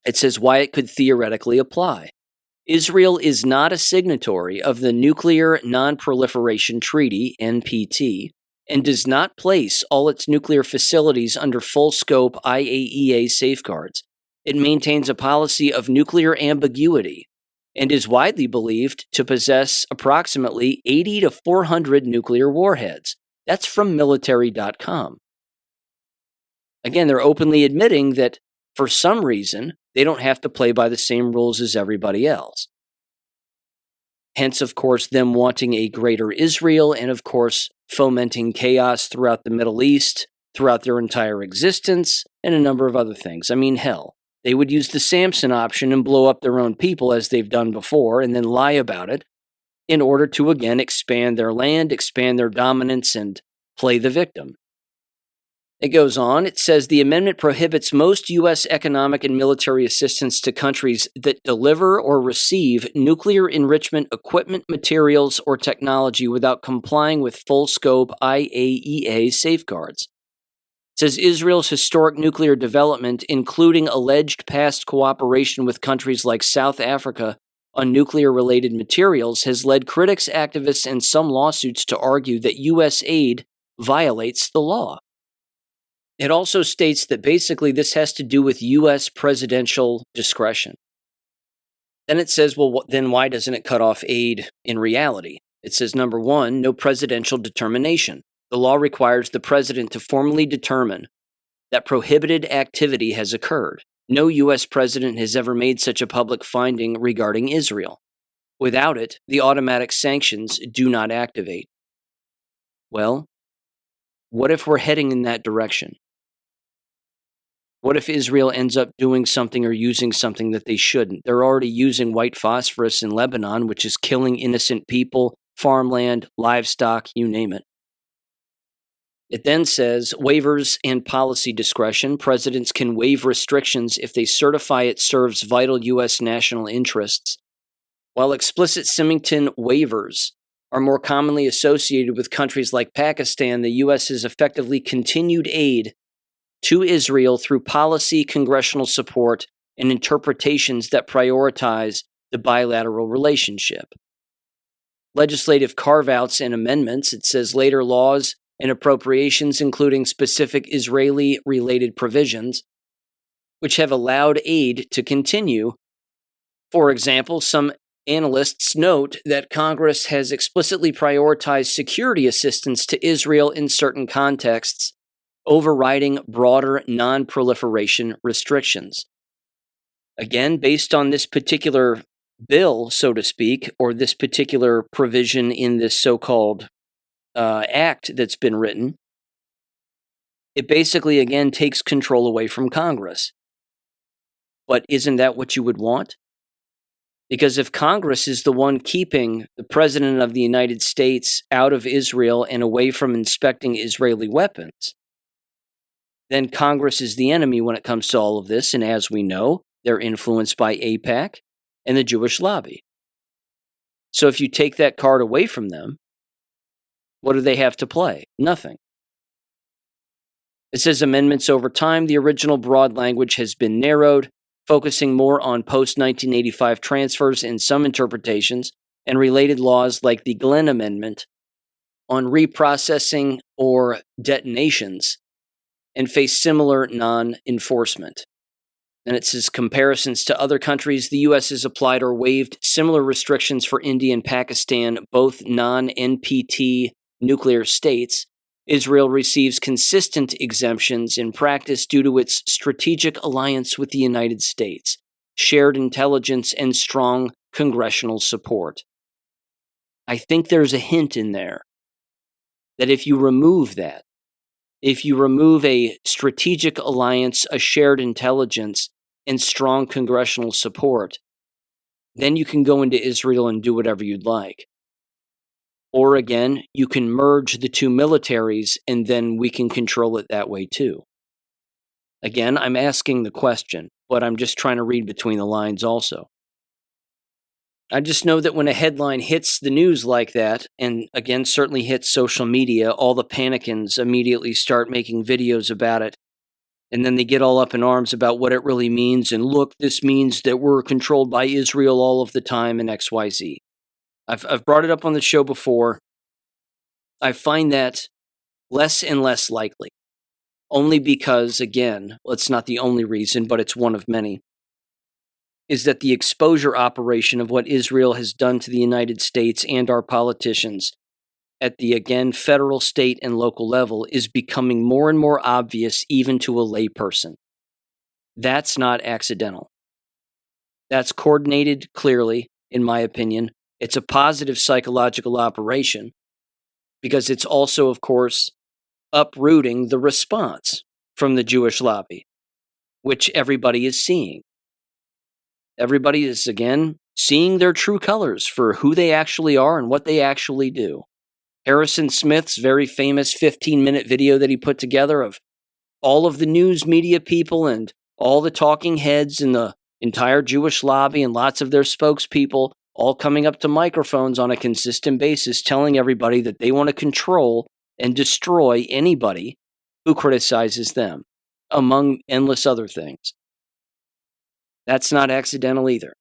It says why it could theoretically apply. Israel is not a signatory of the Nuclear Non-Proliferation Treaty, NPT, and does not place all its nuclear facilities under full-scope IAEA safeguards. It maintains a policy of nuclear ambiguity and is widely believed to possess approximately 80 to 400 nuclear warheads. That's from military.com. Again, they're openly admitting that for some reason, they don't have to play by the same rules as everybody else. Hence, of course, them wanting a greater Israel and, of course, fomenting chaos throughout the Middle East, throughout their entire existence, and a number of other things. I mean, hell, they would use the Samson option and blow up their own people as they've done before and then lie about it in order to, again, expand their land, expand their dominance, and play the victim. It goes on, it says the amendment prohibits most U.S. economic and military assistance to countries that deliver or receive nuclear enrichment equipment, materials, or technology without complying with full-scope IAEA safeguards. It says Israel's historic nuclear development, including alleged past cooperation with countries like South Africa on nuclear-related materials, has led critics, activists, and some lawsuits to argue that U.S. aid violates the law. It also states that basically this has to do with U.S. presidential discretion. Then it says, well, then why doesn't it cut off aid in reality? It says, number one, no presidential determination. The law requires the president to formally determine that prohibited activity has occurred. No U.S. president has ever made such a public finding regarding Israel. Without it, the automatic sanctions do not activate. Well, what if we're heading in that direction? What if Israel ends up doing something or using something that they shouldn't? They're already using white phosphorus in Lebanon, which is killing innocent people, farmland, livestock, you name it. It then says, waivers and policy discretion. Presidents can waive restrictions if they certify it serves vital U.S. national interests. While explicit Symington waivers are more commonly associated with countries like Pakistan, the U.S. has effectively continued aid to Israel through policy, congressional support, and interpretations that prioritize the bilateral relationship. Legislative carve-outs and amendments, it says later laws and appropriations, including specific Israeli-related provisions, which have allowed aid to continue. For example, some analysts note that Congress has explicitly prioritized security assistance to Israel in certain contexts, overriding broader non-proliferation restrictions. Again, based on this particular bill, so to speak, or this particular provision in this so-called act that's been written, it basically, again, takes control away from Congress. But isn't that what you would want? Because if Congress is the one keeping the President of the United States out of Israel and away from inspecting Israeli weapons, then Congress is the enemy when it comes to all of this, and as we know, they're influenced by AIPAC and the Jewish lobby. So if you take that card away from them, what do they have to play? Nothing. It says amendments over time. The original broad language has been narrowed, focusing more on post-1985 transfers in some interpretations and related laws like the Glenn Amendment on reprocessing or detonations, and face similar non-enforcement. And it says comparisons to other countries. The U.S. has applied or waived similar restrictions for India and Pakistan, both non-NPT nuclear states, Israel receives consistent exemptions in practice due to its strategic alliance with the United States, shared intelligence, and strong congressional support. I think there's a hint in there that if you remove that, if you remove a strategic alliance, a shared intelligence, and strong congressional support, then you can go into Israel and do whatever you'd like. Or again, you can merge the two militaries and then we can control it that way too. Again, I'm asking the question, but I'm just trying to read between the lines also. I just know that when a headline hits the news like that, and again, certainly hits social media, all the panicans immediately start making videos about it. And then they get all up in arms about what it really means. And look, this means that we're controlled by Israel all of the time and XYZ. I've brought it up on the show before. I find that less and less likely. Only because, again, well, it's not the only reason, but it's one of many, is that the exposure operation of what Israel has done to the United States and our politicians at the, again, federal, state, and local level is becoming more and more obvious even to a layperson. That's not accidental. That's coordinated clearly, in my opinion. It's a positive psychological operation because it's also, of course, uprooting the response from the Jewish lobby, which everybody is seeing. Everybody is, again, seeing their true colors for who they actually are and what they actually do. Harrison Smith's very famous 15-minute video that he put together of all of the news media people and all the talking heads in the entire Jewish lobby and lots of their spokespeople all coming up to microphones on a consistent basis telling everybody that they want to control and destroy anybody who criticizes them, among endless other things. That's not accidental either.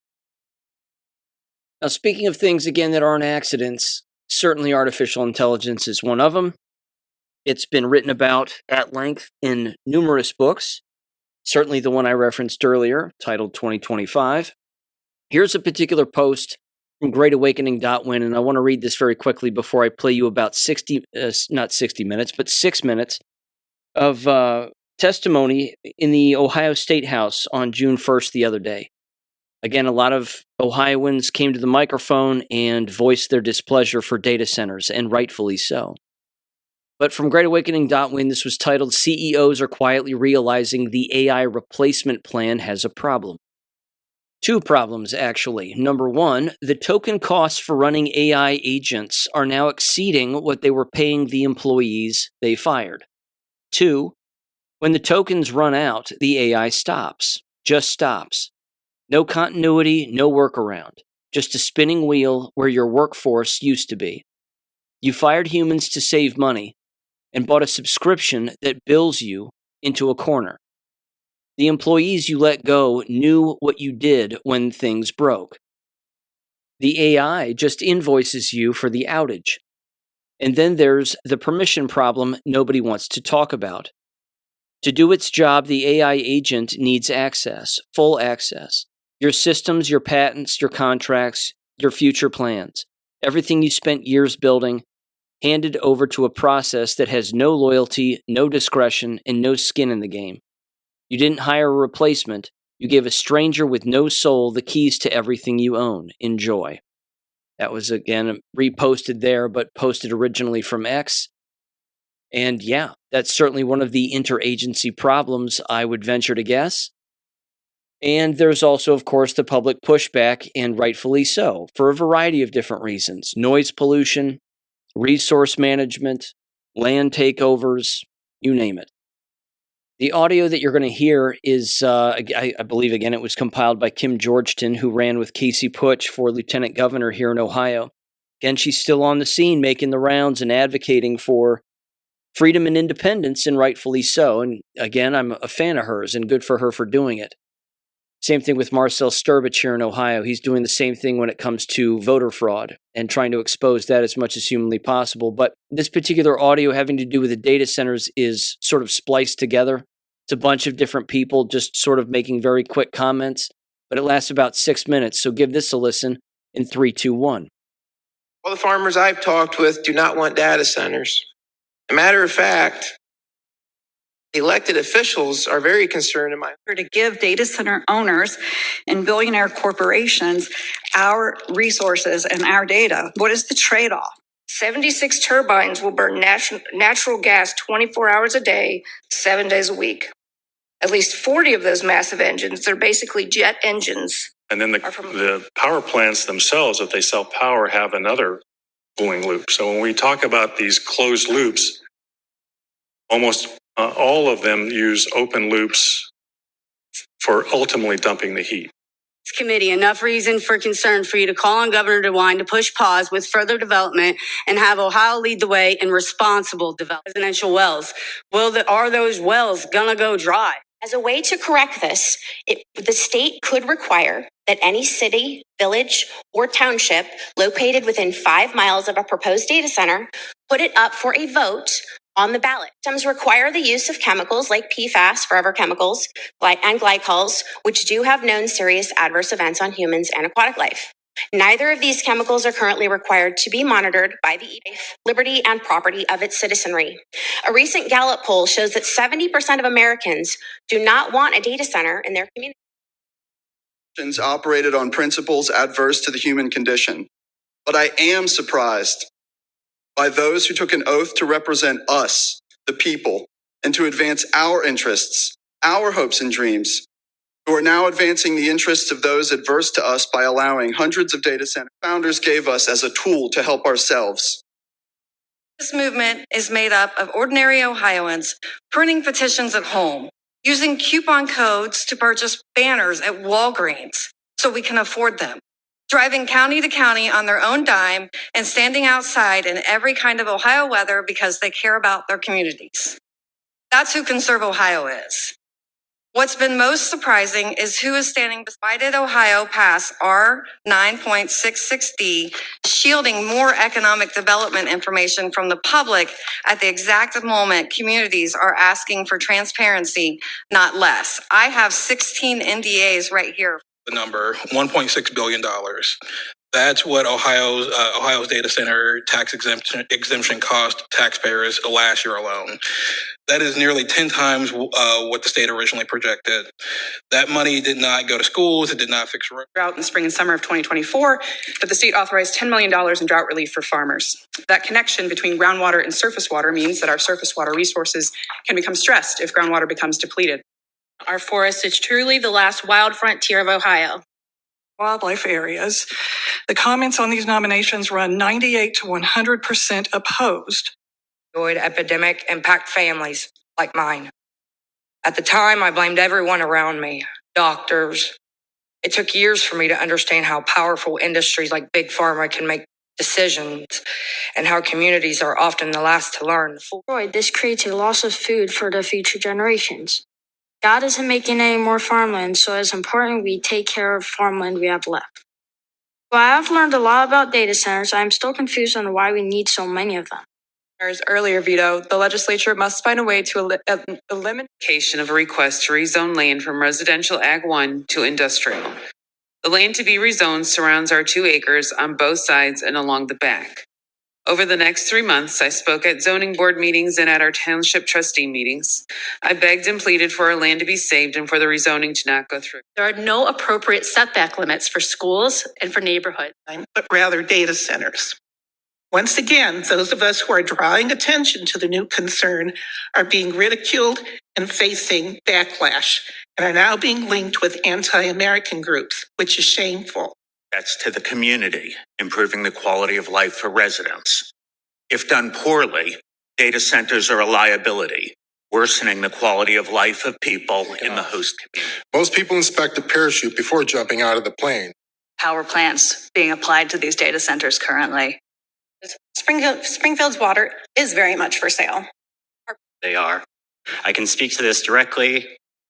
Now, speaking of things, again, that aren't accidents, certainly artificial intelligence is one of them. It's been written about at length in numerous books, certainly the one I referenced earlier, titled 2025. Here's a particular post from greatawakening.win, and I want to read this very quickly before I play you about 6 minutes of testimony in the Ohio State House on June 1st the other day. Again, a lot of Ohioans came to the microphone and voiced their displeasure for data centers, and rightfully so. But from greatawakening.win, this was titled, CEOs are quietly realizing the AI replacement plan has a problem. Two problems, actually. Number one, the token costs for running AI agents are now exceeding what they were paying the employees they fired. Two, when the tokens run out, the AI stops. Just stops. No continuity, no workaround. Just a spinning wheel where your workforce used to be. You fired humans to save money and bought a subscription that bills you into a corner. The employees you let go knew what you did when things broke. The AI just invoices you for the outage. And then there's the permission problem nobody wants to talk about. To do its job, the AI agent needs access, full access. Your systems, your patents, your contracts, your future plans. Everything you spent years building, handed over to a process that has no loyalty, no discretion, and no skin in the game. You didn't hire a replacement. You gave a stranger with no soul the keys to everything you own. Enjoy. That was, again, reposted there, but posted originally from X. And yeah, that's certainly one of the interagency problems, I would venture to guess. And there's also, of course, the public pushback, and rightfully so, for a variety of different reasons. Noise pollution, resource management, land takeovers, you name it. The audio that you're going to hear is, I believe, again, it was compiled by Kim Georgeton, who ran with Casey Putsch for lieutenant governor here in Ohio. Again, she's still on the scene, making the rounds and advocating for freedom and independence, and rightfully so. And again, I'm a fan of hers, and good for her for doing it. Same thing with Marcel Sturbich here in Ohio. He's doing the same thing when it comes to voter fraud and trying to expose that as much as humanly possible. But this particular audio having to do with the data centers is sort of spliced together. It's a bunch of different people just sort of making very quick comments, but it lasts about 6 minutes. So give this a listen in 3, 2, 1. All the farmers I've talked with do not want data centers. As a matter of fact, elected officials are very concerned in my to give data center owners and billionaire corporations our resources and our data. What is the trade-off? 76 turbines will burn natural gas 24 hours a day, 7 days a week. At least 40 of those massive engines, they're basically jet engines. And then the power plants themselves, if they sell power, have another cooling loop. So when we talk about these closed loops, almost all of them use open loops for ultimately dumping the heat. Committee, enough reason for concern for you to call on Governor DeWine to push pause with further development and have Ohio lead the way in responsible development. Residential wells. Are those wells gonna go dry? As a way to correct this, the state could require that any city, village, or township located within 5 miles of a proposed data center put it up for a vote on the ballot. Systems require the use of chemicals like PFAS, forever chemicals, and glycols, which do have known serious adverse events on humans and aquatic life. Neither of these chemicals are currently required to be monitored by the liberty and property of its citizenry. A recent Gallup poll shows that 70% of Americans do not want a data center in their community. Operated on principles adverse to the human condition. But I am surprised by those who took an oath to represent us, the people, and to advance our interests, our hopes and dreams, who are now advancing the interests of those adverse to us by allowing hundreds of data center founders gave us as a tool to help ourselves. This movement is made up of ordinary Ohioans printing petitions at home, using coupon codes to purchase banners at Walgreens so we can afford them, driving county to county on their own dime and standing outside in every kind of Ohio weather because they care about their communities. That's who Conserve Ohio is. What's been most surprising is who is standing beside it. Ohio pass R 9.66D, shielding more economic development information from the public at the exact moment communities are asking for transparency, not less. I have 16 NDAs right here. The number $1.6 billion. That's what Ohio's data center tax exemption cost taxpayers last year alone. That is nearly 10 times what the state originally projected. That money did not go to schools. It did not fix roads. Drought in the spring and summer of 2024, that the state authorized $10 million in drought relief for farmers. That connection between groundwater and surface water means that our surface water resources can become stressed if groundwater becomes depleted. Our forest is truly the last wild frontier of Ohio. Wildlife areas. The comments on these nominations run 98 to 100% opposed. Opioid epidemic impact families like mine. At the time, I blamed everyone around me, doctors. It took years for me to understand how powerful industries like Big Pharma can make decisions and how communities are often the last to learn. This creates a loss of food for the future generations. God isn't making any more farmland, so it's important we take care of farmland we have left. While I have learned a lot about data centers, I am still confused on why we need so many of them. Earlier veto, the legislature must find a way to eliminate of a request to rezone land from residential Ag 1 to industrial. The land to be rezoned surrounds our 2 acres on both sides and along the back. Over the next 3 months, I spoke at zoning board meetings and at our township trustee meetings. I begged and pleaded for our land to be saved and for the rezoning to not go through. There are no appropriate setback limits for schools and for neighborhoods, but rather data centers. Once again, those of us who are drawing attention to the new concern are being ridiculed and facing backlash, and are now being linked with anti-American groups, which is shameful. That's to the community, improving the quality of life for residents. If done poorly, data centers are a liability, worsening the quality of life of people in the host community. Most people inspect a parachute before jumping out of the plane. Power plants being applied to these data centers currently. Springfield's water is very much for sale. They are. I can speak to this directly.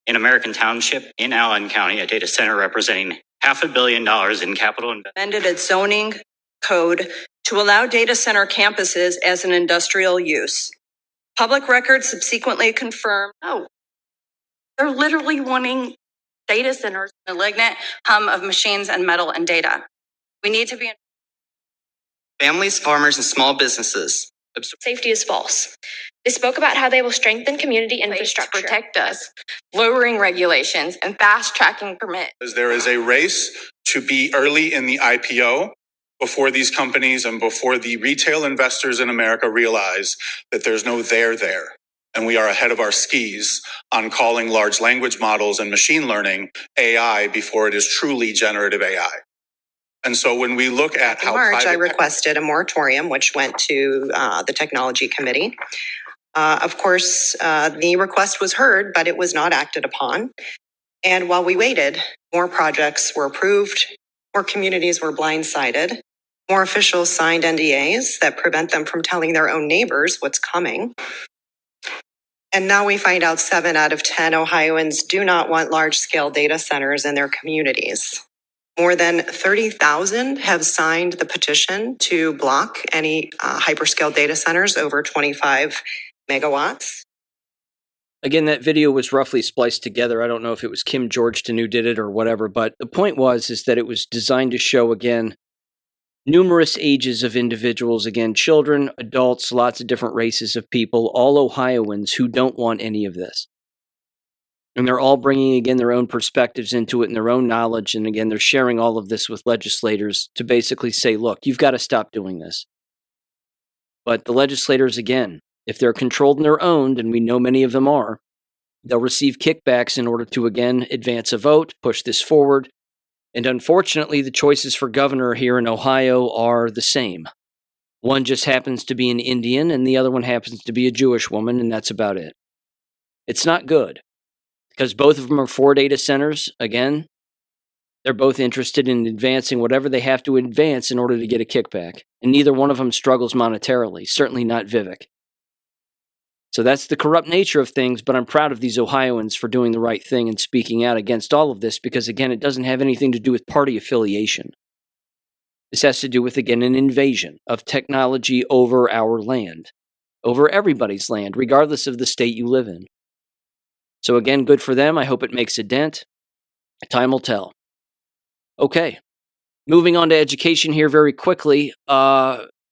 In American Township in Allen County, a data center representing $500 million in capital investment. Amended its zoning code to allow data center campuses as an industrial use. Public records subsequently confirmed, they're literally wanting data centers, malignant hum of machines and metal and data. We need to be. Families, farmers, and small businesses. Safety is false. They spoke about how they will strengthen community infrastructure to protect us, lowering regulations and fast-tracking permits. There is a race to be early in the IPO before these companies and before the retail investors in America realize that there's no there there. And we are ahead of our skis on calling large language models and machine learning AI before it is truly generative AI. And so when we look at how March, I requested a moratorium, which went to the technology committee. Of course, the request was heard, but it was not acted upon. And while we waited, more projects were approved, more communities were blindsided, more officials signed NDAs that prevent them from telling their own neighbors what's coming. And now we find out 7 out of 10 Ohioans do not want large-scale data centers in their communities. More than 30,000 have signed the petition to block any hyperscale data centers over 25 megawatts. Again, that video was roughly spliced together. I don't know if it was Kim Georgeton who did it or whatever, but the point is that it was designed to show, again, numerous ages of individuals, again, children, adults, lots of different races of people, all Ohioans who don't want any of this. And they're all bringing, again, their own perspectives into it and their own knowledge. And again, they're sharing all of this with legislators to basically say, look, you've got to stop doing this. But the legislators, again, if they're controlled and they're owned, and we know many of them are, they'll receive kickbacks in order to, again, advance a vote, push this forward. And unfortunately, the choices for governor here in Ohio are the same. One just happens to be an Indian, and the other one happens to be a Jewish woman, and that's about it. It's not good, because both of them are for data centers. Again, they're both interested in advancing whatever they have to advance in order to get a kickback. And neither one of them struggles monetarily, certainly not Vivek. So that's the corrupt nature of things, but I'm proud of these Ohioans for doing the right thing and speaking out against all of this because, again, it doesn't have anything to do with party affiliation. This has to do with, again, an invasion of technology over our land, over everybody's land, regardless of the state you live in. So, again, good for them. I hope it makes a dent. Time will tell. Okay, moving on to education here very quickly.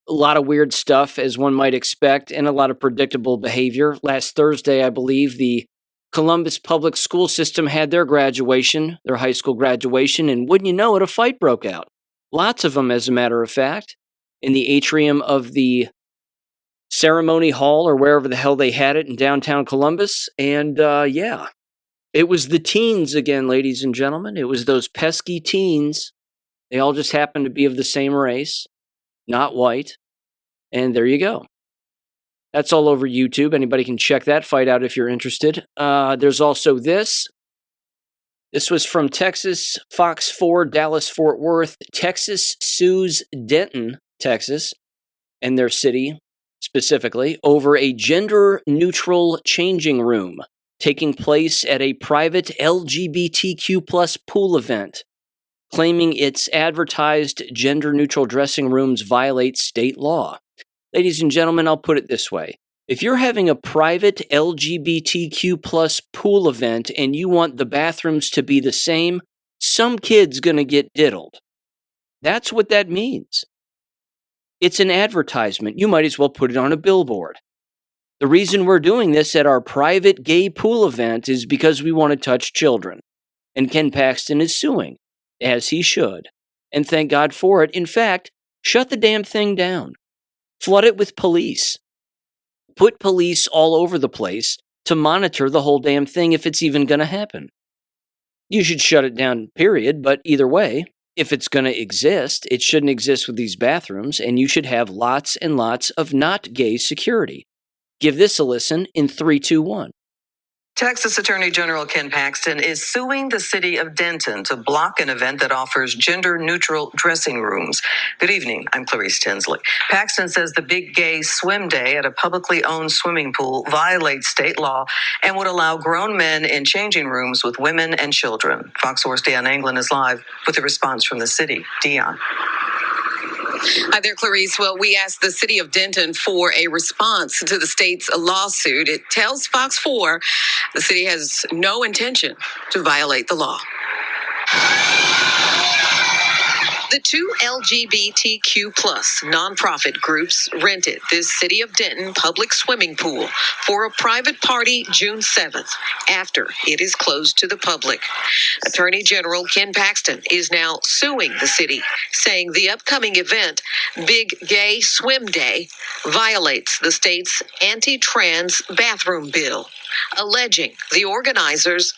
A lot of weird stuff, as one might expect, and a lot of predictable behavior. Last Thursday, I believe, the Columbus public school system had their graduation, their high school graduation, and wouldn't you know it, a fight broke out. Lots of them, as a matter of fact, in the atrium of the ceremony hall or wherever the hell they had it in downtown Columbus. And yeah, it was the teens again, ladies and gentlemen. It was those pesky teens. They all just happened to be of the same race. Not white. And there you go. That's all over YouTube. Anybody can check that fight out if you're interested. There's also this. This was from Texas, Fox 4, Dallas, Fort Worth. Texas sues Denton, Texas, and their city specifically, over a gender-neutral changing room taking place at a private LGBTQ+ pool event, claiming its advertised gender-neutral dressing rooms violate state law. Ladies and gentlemen, I'll put it this way. If you're having a private LGBTQ+ pool event and you want the bathrooms to be the same, some kid's gonna get diddled. That's what that means. It's an advertisement. You might as well put it on a billboard. The reason we're doing this at our private gay pool event is because we want to touch children. And Ken Paxton is suing, as he should. And thank God for it. In fact, shut the damn thing down. Flood it with police. Put police all over the place to monitor the whole damn thing if it's even going to happen. You should shut it down, period. But either way, if it's going to exist, it shouldn't exist with these bathrooms, and you should have lots and lots of not gay security. Give this a listen in 3, 2, 1. Texas Attorney General Ken Paxton is suing the city of Denton to block an event that offers gender-neutral dressing rooms. Good evening. I'm Clarice Tinsley. Paxton says the Big Gay Swim Day at a publicly owned swimming pool violates state law and would allow grown men in changing rooms with women and children. Fox 4's Dion Anglin is live with a response from the city. Dion. Hi there, Clarice. Well, we asked the city of Denton for a response to the state's lawsuit. It tells Fox 4 the city has no intention to violate the law. The two LGBTQ plus nonprofit groups rented this City of Denton public swimming pool for a private party June 7th after it is closed to the public. Attorney General Ken Paxton is now suing the city, saying the upcoming event, Big Gay Swim Day, violates the state's anti-trans bathroom bill, alleging the organizers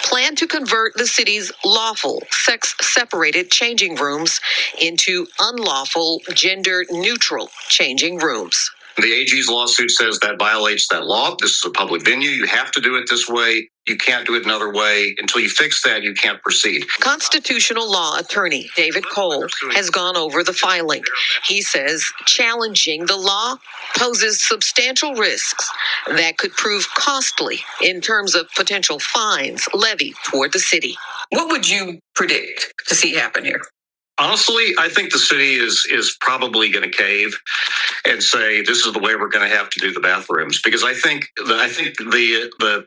plan to convert the city's lawful sex-separated changing rooms into unlawful gender-neutral changing rooms. The AG's lawsuit says that violates that law. This is a public venue. You have to do it this way. You can't do it another way. Until you fix that, you can't proceed. Constitutional law attorney David Cole has gone over the filing. He says challenging the law poses substantial risks that could prove costly in terms of potential fines levied toward the city. What would you predict to see happen here? Honestly, I think the city is probably going to cave and say this is the way we're going to have to do the bathrooms, because I think the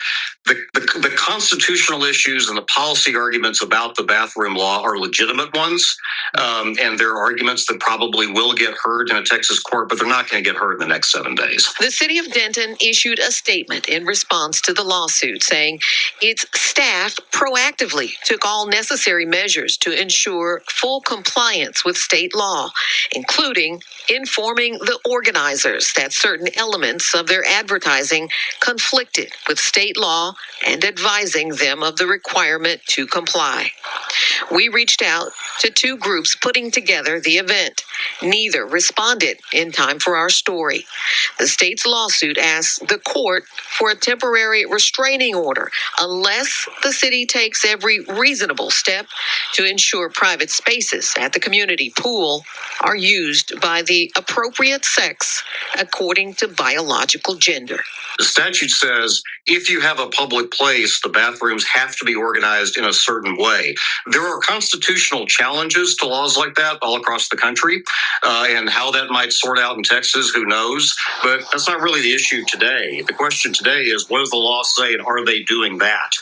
constitutional issues and the policy arguments about the bathroom law are legitimate ones, and there are arguments that probably will get heard in a Texas court, but they're not going to get heard in the next 7 days. The city of Denton issued a statement in response to the lawsuit, saying its staff proactively took all necessary measures to ensure full compliance with state law, including informing the organizers that certain elements of their advertising conflicted with state law and advising them of the requirement to comply. We reached out to two groups putting together the event. Neither responded in time for our story. The state's lawsuit asks the court for a temporary restraining order unless the city takes every reasonable step to ensure private spaces at the community pool are used by the appropriate sex according to biological gender. The statute says if you have a public place, the bathrooms have to be organized in a certain way. There are constitutional challenges to laws like that all across the country, and how that might sort out in Texas, who knows? But that's not really the issue today. The question today is, what does the law say, and are they doing that?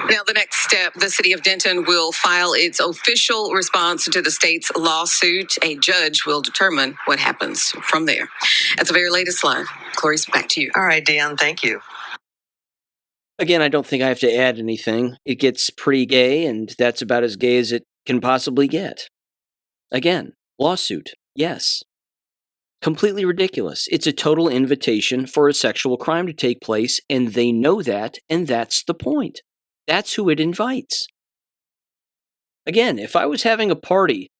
Now, the next step, the city of Denton will file its official response to the state's lawsuit. A judge will determine what happens from there. That's the very latest live. Clarice, back to you. All right, Deanne, thank you. Again, I don't think I have to add anything. It gets pretty gay, and that's about as gay as it can possibly get. Again, lawsuit, yes. Completely ridiculous. It's a total invitation for a sexual crime to take place, and they know that, and that's the point. That's who it invites. Again, if I was having a party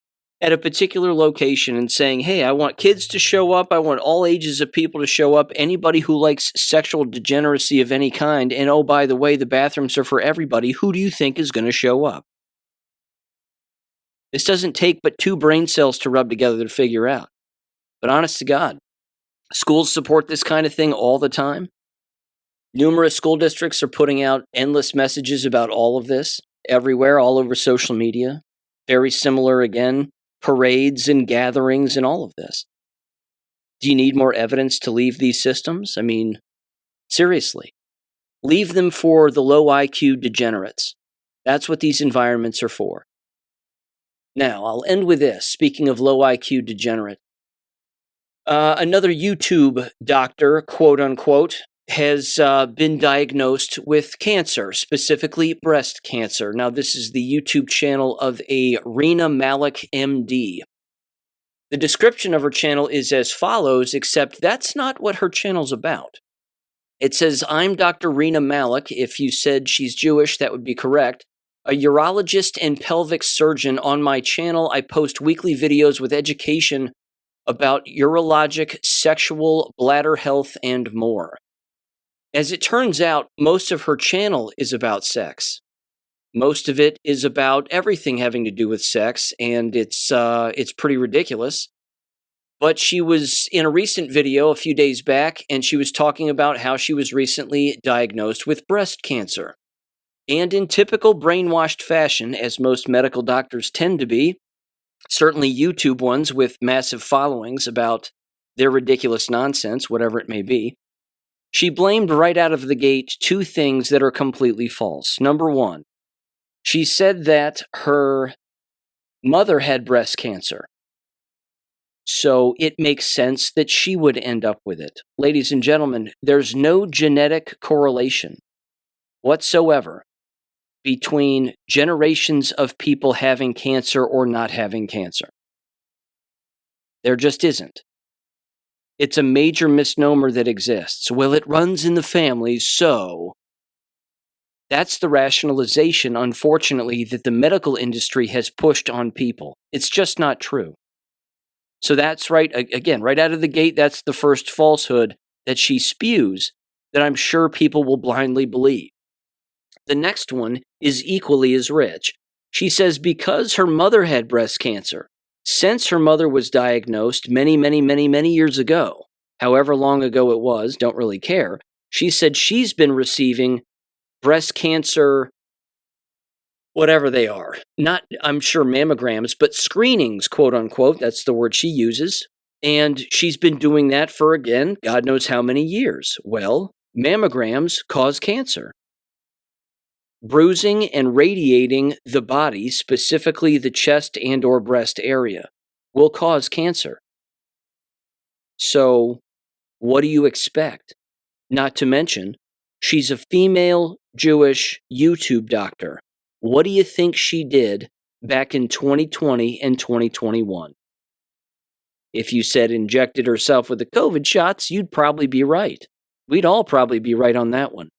at a particular location and saying, hey, I want kids to show up, I want all ages of people to show up, anybody who likes sexual degeneracy of any kind, and oh, by the way, the bathrooms are for everybody, who do you think is going to show up? This doesn't take but 2 brain cells to rub together to figure out. But honest to God, schools support this kind of thing all the time. Numerous school districts are putting out endless messages about all of this, everywhere, all over social media. Very similar, again, parades and gatherings and all of this. Do you need more evidence to leave these systems? I mean, seriously. Leave them for the low IQ degenerates. That's what these environments are for. Now, I'll end with this. Speaking of low IQ degenerate, another YouTube doctor, quote unquote, has been diagnosed with cancer, specifically breast cancer. Now, this is the YouTube channel of a Rena Malik, MD. The description of her channel is as follows, except that's not what her channel's about. It says, I'm Dr. Rena Malik. If you said she's Jewish, that would be correct. A urologist and pelvic surgeon. On my channel, I post weekly videos with education about urologic, sexual, bladder health, and more. As it turns out, most of her channel is about sex. Most of it is about everything having to do with sex, and it's pretty ridiculous. But she was in a recent video a few days back, and she was talking about how she was recently diagnosed with breast cancer. And in typical brainwashed fashion, as most medical doctors tend to be, certainly YouTube ones with massive followings about their ridiculous nonsense, whatever it may be, she blamed right out of the gate 2 things that are completely false. Number 1, She said that her mother had breast cancer. So it makes sense that she would end up with it. Ladies and gentlemen, there's no genetic correlation whatsoever between generations of people having cancer or not having cancer. There just isn't. It's a major misnomer that exists. Well, it runs in the family, so that's the rationalization, unfortunately, that the medical industry has pushed on people. It's just not true. So that's right, again, right out of the gate, that's the first falsehood that she spews that I'm sure people will blindly believe. The next one is equally as rich. She says because her mother had breast cancer, since her mother was diagnosed many years ago, however long ago it was, don't really care, she said she's been receiving breast cancer, whatever they are, not, I'm sure, mammograms, but screenings, quote unquote, that's the word she uses. And she's been doing that for, again, God knows how many years. Well, mammograms cause cancer. Bruising and radiating the body, specifically the chest and or breast area, will cause cancer. So what do you expect? Not to mention, she's a female Jewish YouTube doctor. What do you think she did back in 2020 and 2021? If you said injected herself with the COVID shots, you'd probably be right. We'd all probably be right on that one.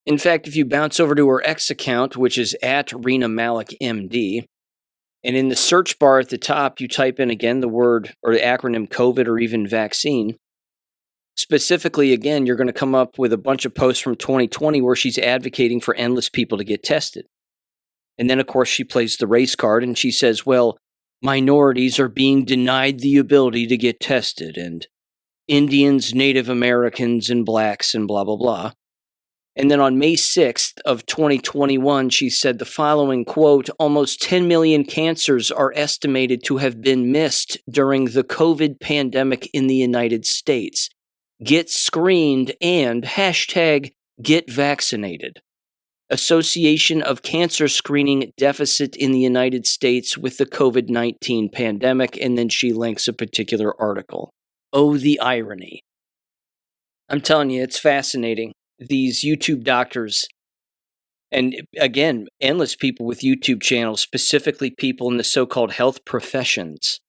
In fact, if you bounce over to her X account, which is at Rena Malik MD, and in the search bar at the top, you type in again the word or the acronym COVID or even vaccine, specifically, again, you're going to come up with a bunch of posts from 2020 where she's advocating for endless people to get tested. And then, of course, she plays the race card and she says, well, minorities are being denied the ability to get tested, and Indians, Native Americans, and blacks, and blah, blah, blah. And then on May 6th of 2021, she said the following, quote, almost 10 million cancers are estimated to have been missed during the COVID pandemic in the United States. Get screened and hashtag get vaccinated. Association of Cancer Screening Deficit in the United States with the COVID-19 pandemic, and then she links a particular article. Oh, the irony. I'm telling you, it's fascinating. These YouTube doctors, and again, endless people with YouTube channels, specifically people in the so-called health professions,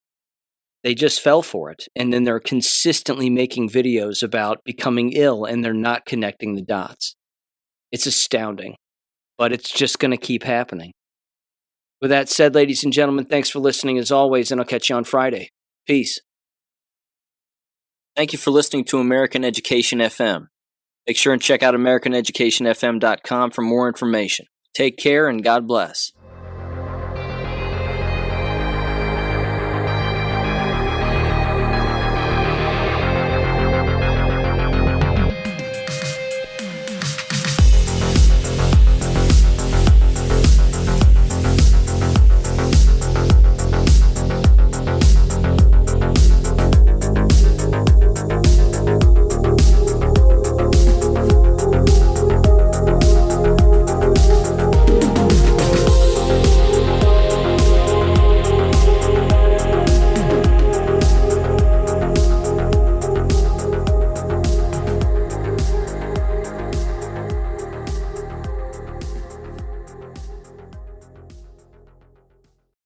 they just fell for it. And then they're consistently making videos about becoming ill, and they're not connecting the dots. It's astounding, but it's just going to keep happening. With that said, ladies and gentlemen, thanks for listening as always, and I'll catch you on Friday. Peace. Thank you for listening to American Education FM. Make sure and check out AmericanEducationFM.com for more information. Take care and God bless.